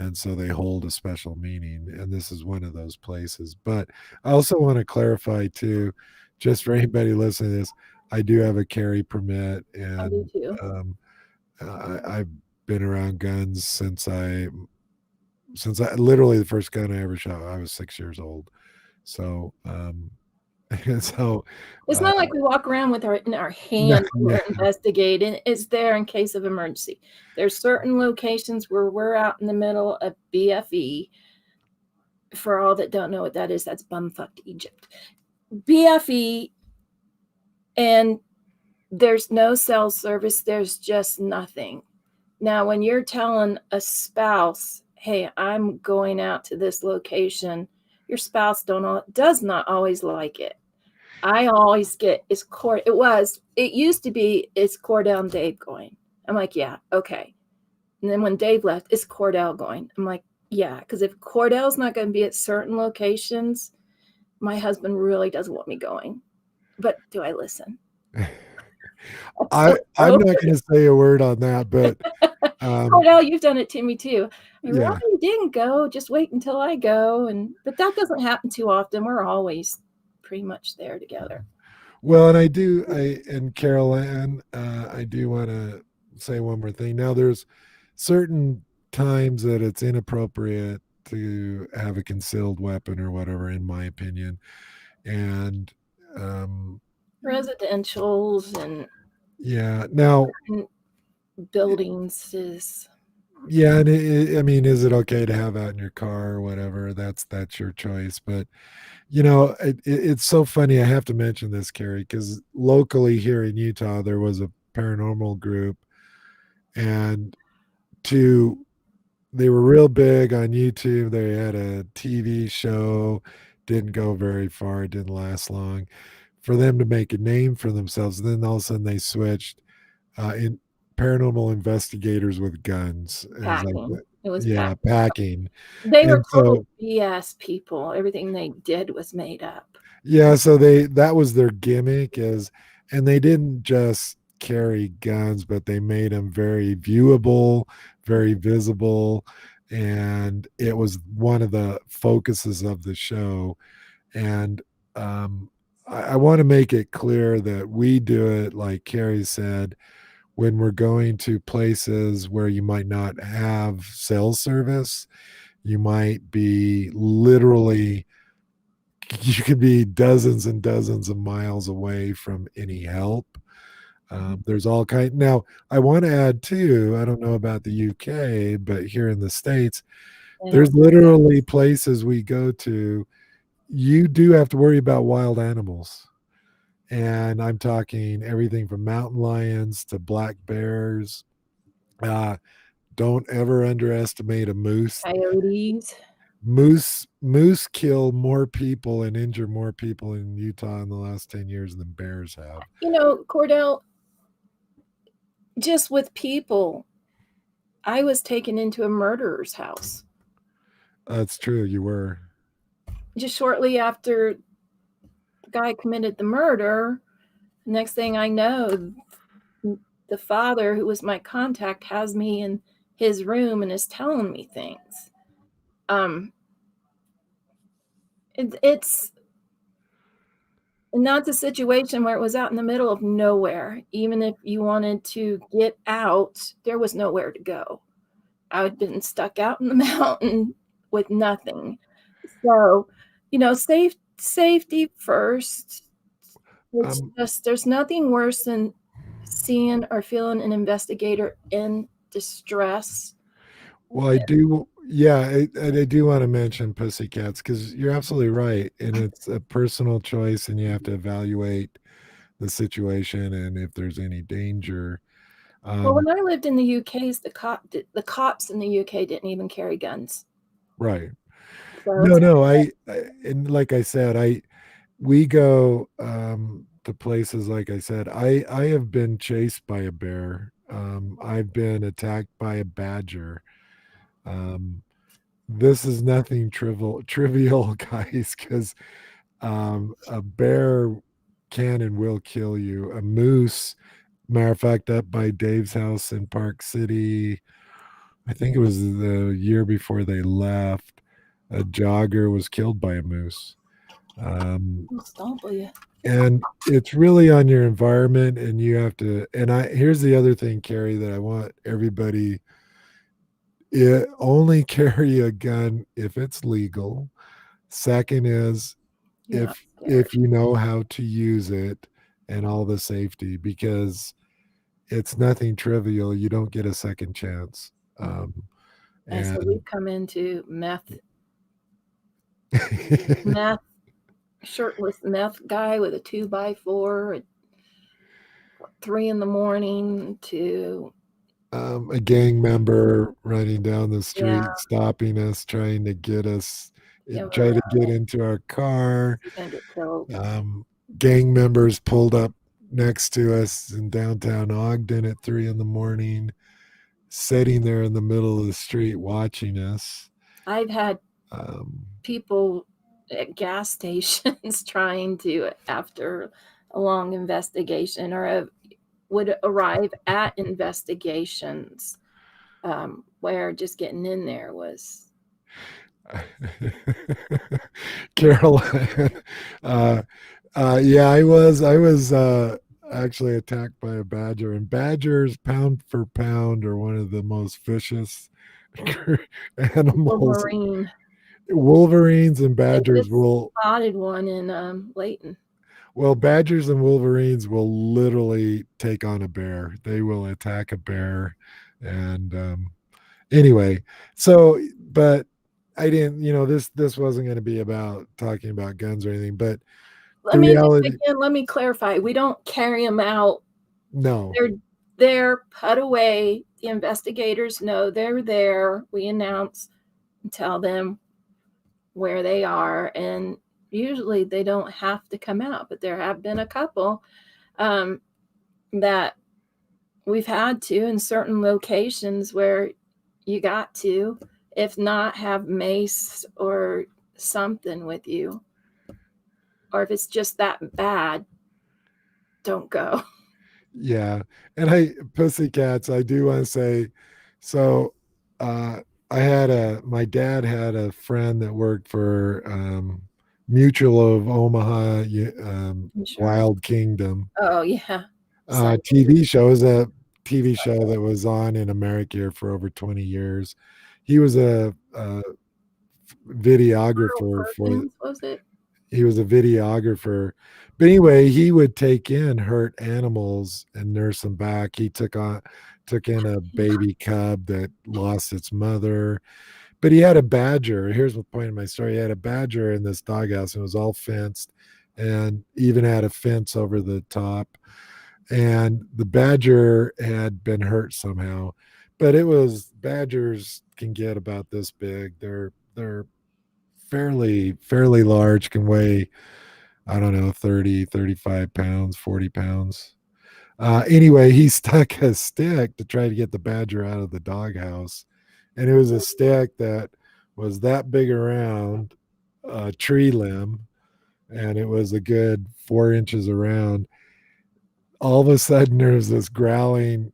And so they hold a special meaning. And this is one of those places. But I also want to clarify, too, just for anybody listening to this, I do have a carry permit, I do and too. um, I've been around guns since I literally the first gun I ever shot. I was 6 years old. So and so It's uh, not like we walk around with our in our hand when yeah, we're investigating. It's there in case of emergency. There's certain locations where we're out in the middle of BFE. For all that don't know what that is, that's bumfucked Egypt. BFE, and there's no cell service. There's just nothing. Now, when you're telling a spouse, "Hey, I'm going out to this location," your spouse does not always like it. I always get, it used to be, "Is Cordell and Dave going?" I'm like, "Yeah, okay." And then when Dave left, "Is Cordell going?" I'm like, "Yeah," because if Cordell's not going to be at certain locations, my husband really doesn't want me going. But do I listen? I'm so I'm broke. not going to say a word on that, but um, Cordell, you've done it to me too. I yeah. really didn't go. Just wait until I go. But that doesn't happen too often. We're always pretty much there together. Well, and and Carol Ann, I do want to say one more thing. Now, there's certain times that it's inappropriate to have a concealed weapon or whatever, in my opinion. And um, Residentials and yeah, now, buildings is yeah, and I mean, is it okay to have out in your car or whatever? That's your choice. But it's so funny. I have to mention this, Carrie, because locally here in Utah, there was a paranormal group, and to they were real big on YouTube. They had a TV show, didn't go very far, didn't last long. For them to make a name for themselves, and then all of a sudden they switched in paranormal investigators with guns. It was like, packing. It was yeah, packing. packing. They were And total so BS people. Everything they did was made up. yeah, so they that was their gimmick is, and they didn't just carry guns, but they made them very viewable, very visible, and it was one of the focuses of the show. And um, I want to make it clear that we do it, like Carrie said, when we're going to places where you might not have cell service. You might be literally you could be dozens and dozens of miles away from any help. There's all kind. Now, I want to add too. I don't know about the UK, but here in the states, They don't there's do that. literally places we go to. You do have to worry about wild animals, and I'm talking everything from mountain lions to black bears. Uh, don't ever underestimate a moose. Coyotes. Moose kill more people and injure more people in Utah in the last 10 years than bears have. Cordell, just with people, I was taken into a murderer's house That's true. You were. just shortly after the guy committed the murder. Next thing I know, the father, who was my contact, has me in his room and is telling me things. Um, it's not the situation where it was out in the middle of nowhere. Even if you wanted to get out, there was nowhere to go. I had been stuck out in the mountain with nothing. So, safety first. It's Um, just, there's nothing worse than seeing or feeling an investigator in distress? Well, I do. Yeah, I do want to mention pussycats because you're absolutely right, and it's a personal choice, and you have to evaluate the situation and if there's any danger. Well, Um, when I lived in the UK's, the cops in the UK didn't even carry guns. right. So No, it's no, and like I said, we go to places like I said, I have been chased by a bear. I've been attacked by a badger. Um, this is nothing trivial, guys, because a bear can and will kill you. A moose, matter of fact, up by Dave's house in Park City, I think it was the year before they left, a jogger was killed by a moose. Um, stomp you. and it's really on your environment, and you have to. And I here's the other thing, Carrie, that I want everybody: only carry a gun if it's legal. Second is You're not if scared. you know how to use it and all the safety, because it's nothing trivial. You don't get a second chance. And so And we've come into meth, shirtless meth guy with a 2x4 at 3 in the morning to, a gang member running down the yeah, street, stopping us, trying to get us, give him try to a, get into our car. you're going to get killed. Um, Gang members pulled up next to us in downtown Ogden at 3 in the morning, sitting there in the middle of the street watching us. I've had Um, people at gas stations trying to, after a long investigation, or would arrive at investigations where just getting in there was. Caroline, uh, yeah, I was actually attacked by a badger, and badgers, pound for pound, are one of the most vicious animals. Wolverine. Wolverines and They badgers just will, spotted one in Layton. well, badgers and wolverines will literally take on a bear. They will attack a bear, and anyway, so but I didn't, this wasn't going to be about talking about guns or anything, but Let the me just reality, again, let me clarify. We don't carry them out. no. They're there, put away. The investigators know they're there. We announce and tell them where they are, and usually they don't have to come out. But there have been a couple um, that we've had to in certain locations where you got to, if not have mace or something with you, or if it's just that bad, don't go. Yeah. And I, pussycats, I do want to say, so uh my dad had a friend that worked for Mutual of Omaha, Insurance. Wild Kingdom. Oh yeah. So TV show is a TV show that was on in America here for over 20 years. He was a Carl videographer for Perkins was it? he was a videographer. But anyway, he would take in hurt animals and nurse them back. He took in a baby cub that lost its mother. But he had a badger. Here's the point of my story. He had a badger in this doghouse, and it was all fenced, and even had a fence over the top. And the badger had been hurt somehow. But it was, badgers can get about this big. They're fairly large, can weigh, I don't know, 30, 35 pounds, 40 pounds. Anyway, he stuck a stick to try to get the badger out of the doghouse. And it was a stick that was that big around, a tree limb, and it was a good 4 inches around. All of a sudden, there was this growling.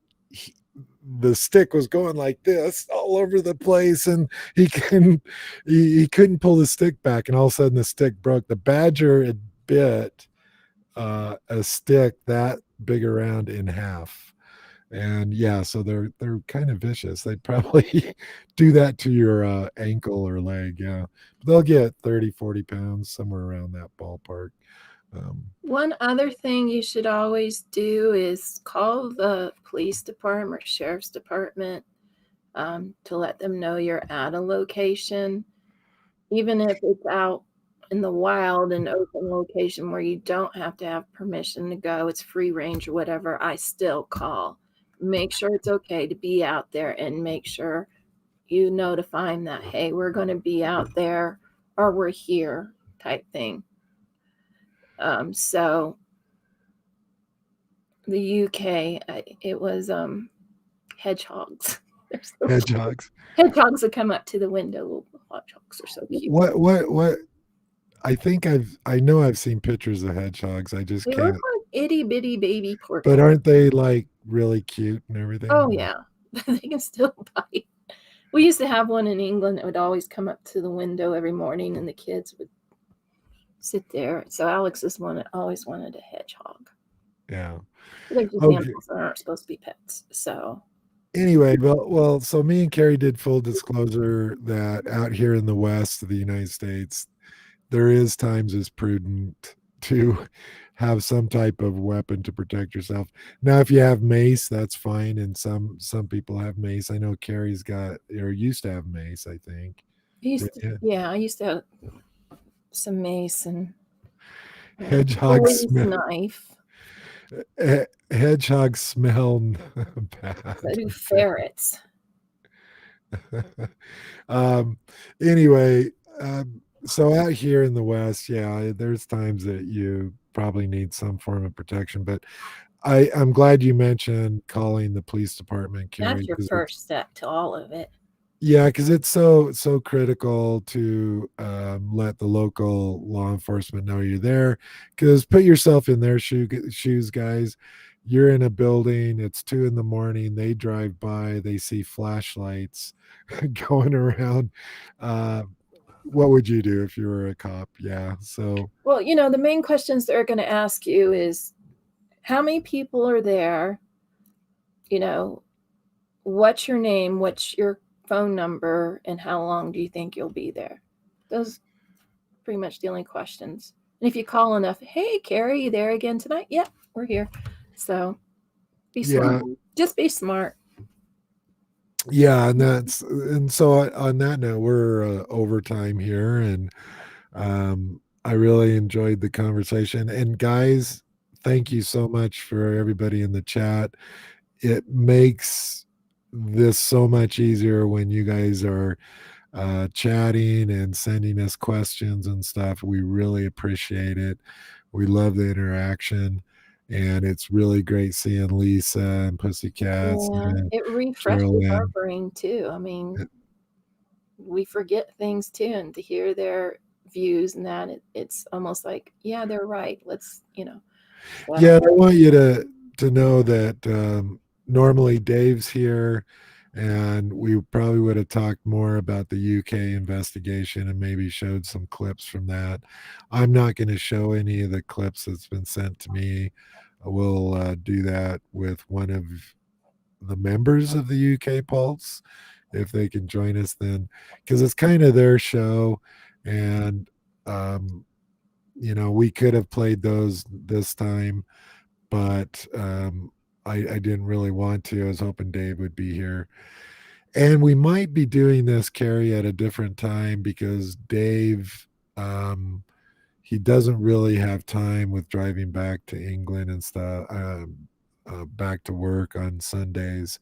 The stick was going like this all over the place, and he couldn't pull the stick back, and all of a sudden the stick broke. The badger had bit a stick that big around in half. And yeah, so they're kind of vicious. They'd probably do that to your ankle or leg. Yeah, but they'll get 30, 40 pounds, somewhere around that ballpark. One other thing you should always do is call the police department or sheriff's department to let them know you're at a location, even if it's out in the wild and open location where you don't have to have permission to go, it's free range or whatever, I still call. Make sure it's okay to be out there and make sure you notify them that, hey, we're going to be out there or we're here type thing. So the UK, it was hedgehogs. They're so cute. Hedgehogs. Hedgehogs that come up to the window. Little hedgehogs are so cute. What I know I've seen pictures of hedgehogs. I just They look can't. like itty bitty baby But porcupines. aren't they like really cute and Oh everything? yeah, they can still bite. We used to have one in England that would always come up to the window every morning, and the kids would sit there. So Alex's one always wanted a hedgehog. Yeah. They're just Okay. animals that aren't supposed to be pets. So Anyway, well, so me and Carrie did full disclosure that out here in the west of the United States, there is times it's prudent to have some type of weapon to protect yourself. Now, if you have mace, that's fine, and some people have mace. I know Carrie's got or used to have mace. I think. Yeah. I used to have some mace and Hedgehogs Louise smell. knife. Hedgehogs smell So bad. do ferrets. um, anyway, so out here in the West, yeah, there's times that you probably need some form of protection, but I'm glad you mentioned calling the police department, Carrie, That's your because it's first step to all of it. yeah, because it's so critical to let the local law enforcement know you're there. Because put yourself in their shoes, guys. You're in a building. It's 2 in the morning. They drive by. They see flashlights going around. Uh, what would you do if you were a cop? Yeah. So Well, the main questions they're going to ask you is how many people are there? You know, what's your name? What's your phone number? And how long do you think you'll be there? Those pretty much the only questions. And if you call enough, hey, Carrie, you there again tonight? Yep, we're here. So be smart. yeah, Just be smart. yeah, and so on that note, we're overtime here, and I really enjoyed the conversation. And guys, thank you so much for everybody in the chat. It makes this so much easier when you guys are chatting and sending us questions and stuff. We really appreciate it. We love the interaction. And it's really great seeing Lisa and Pussycats Yeah, and it refreshes our Carolyn. brain too. I mean, we forget things too, and to hear their views and that, it's almost like, yeah, they're right. So Yeah, I want you to know that normally Dave's here, and we probably would have talked more about the UK investigation and maybe showed some clips from that. I'm not going to show any of the clips that's been sent to me. We'll do that with one of the members of the UK Pulse if they can join us then, because it's kind of their show, and um, we could have played those this time, but I didn't really want to. I was hoping Dave would be here. And we might be doing this, Carrie, at a different time because Dave, he doesn't really have time with driving back to England and stuff, back to work on Sundays.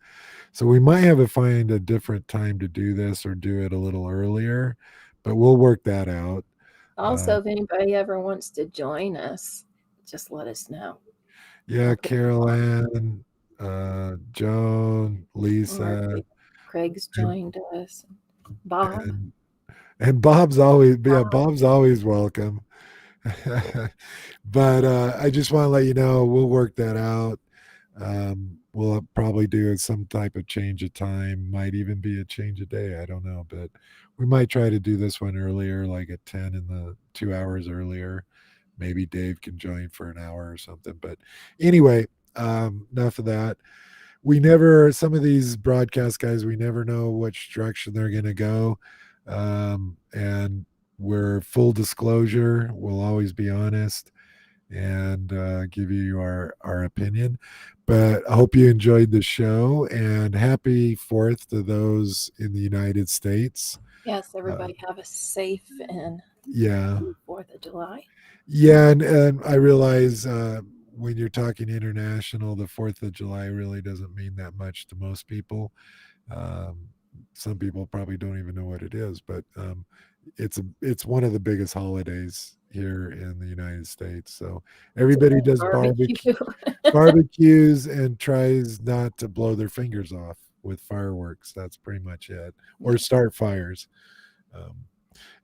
So we might have to find a different time to do this or do it a little earlier, but we'll work that out. Uh, also, if anybody ever wants to join us, just let us know. yeah, I'll put Carol Ann, Joan, Lisa, Mark, Craig's and, joined us. Bob. and Bob's always welcome. But I just want to let you know we'll work that out. We'll probably do some type of change of time, might even be a change of day. I don't know, but we might try to do this one earlier, like at 10 in the 2 hours earlier. Maybe Dave can join for an hour or something. But anyway, enough of that. Some of these broadcast guys, we never know which direction they're going to go. And we're full disclosure. We'll always be honest. and give you our opinion. But I hope you enjoyed the show, and happy Fourth to those in the United States. Yes, Uh, everybody have a safe and yeah, happy 4th of July. yeah, and I realize when you're talking international, the Fourth of July really doesn't mean that much to most people. Um, some people probably don't even know what it is, but it's one of the biggest holidays here in the United States. So It's a everybody big does barbecue. barbecues and tries not to blow their fingers off with fireworks. That's pretty much it, or Yeah. start fires. Um,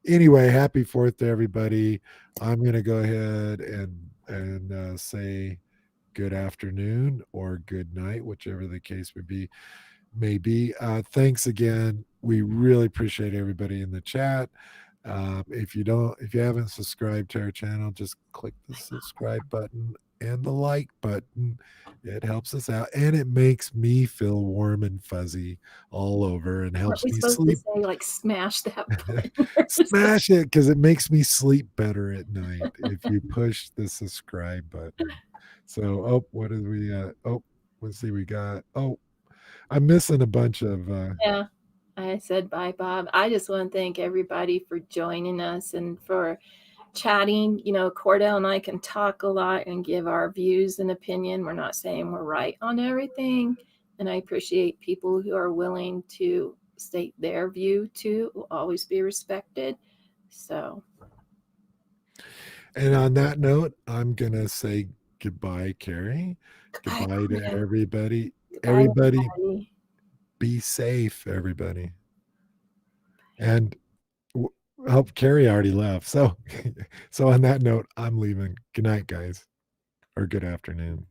anyway, happy Fourth to everybody. I'm gonna go ahead and say good afternoon or good night, whichever the case would be maybe. Thanks again. We really appreciate everybody in the chat. If you haven't subscribed to our channel, just click the subscribe button and the like button. It helps us out and it makes me feel warm and fuzzy all over and Weren't helps we me supposed to sleep. say, like, smash that button or something? Smash it because it makes me sleep better at night if you push the subscribe button. So, oh, what did we? Oh, let's see. We got. Oh, I'm missing a bunch of Yeah. I said bye, Bob. I just want to thank everybody for joining us and for chatting. You know, Cordell and I can talk a lot and give our views and opinion. We're not saying we're right on everything. And I appreciate people who are willing to state their view too, will always be respected. So, And on that note, I'm going to say goodbye, Carrie. goodbye, Goodbye to Cordell. everybody. Goodbye, Everybody, everybody. be safe, everybody. And w- hope Carrie already left. So, so on that note, I'm leaving. Good night, guys, or good afternoon.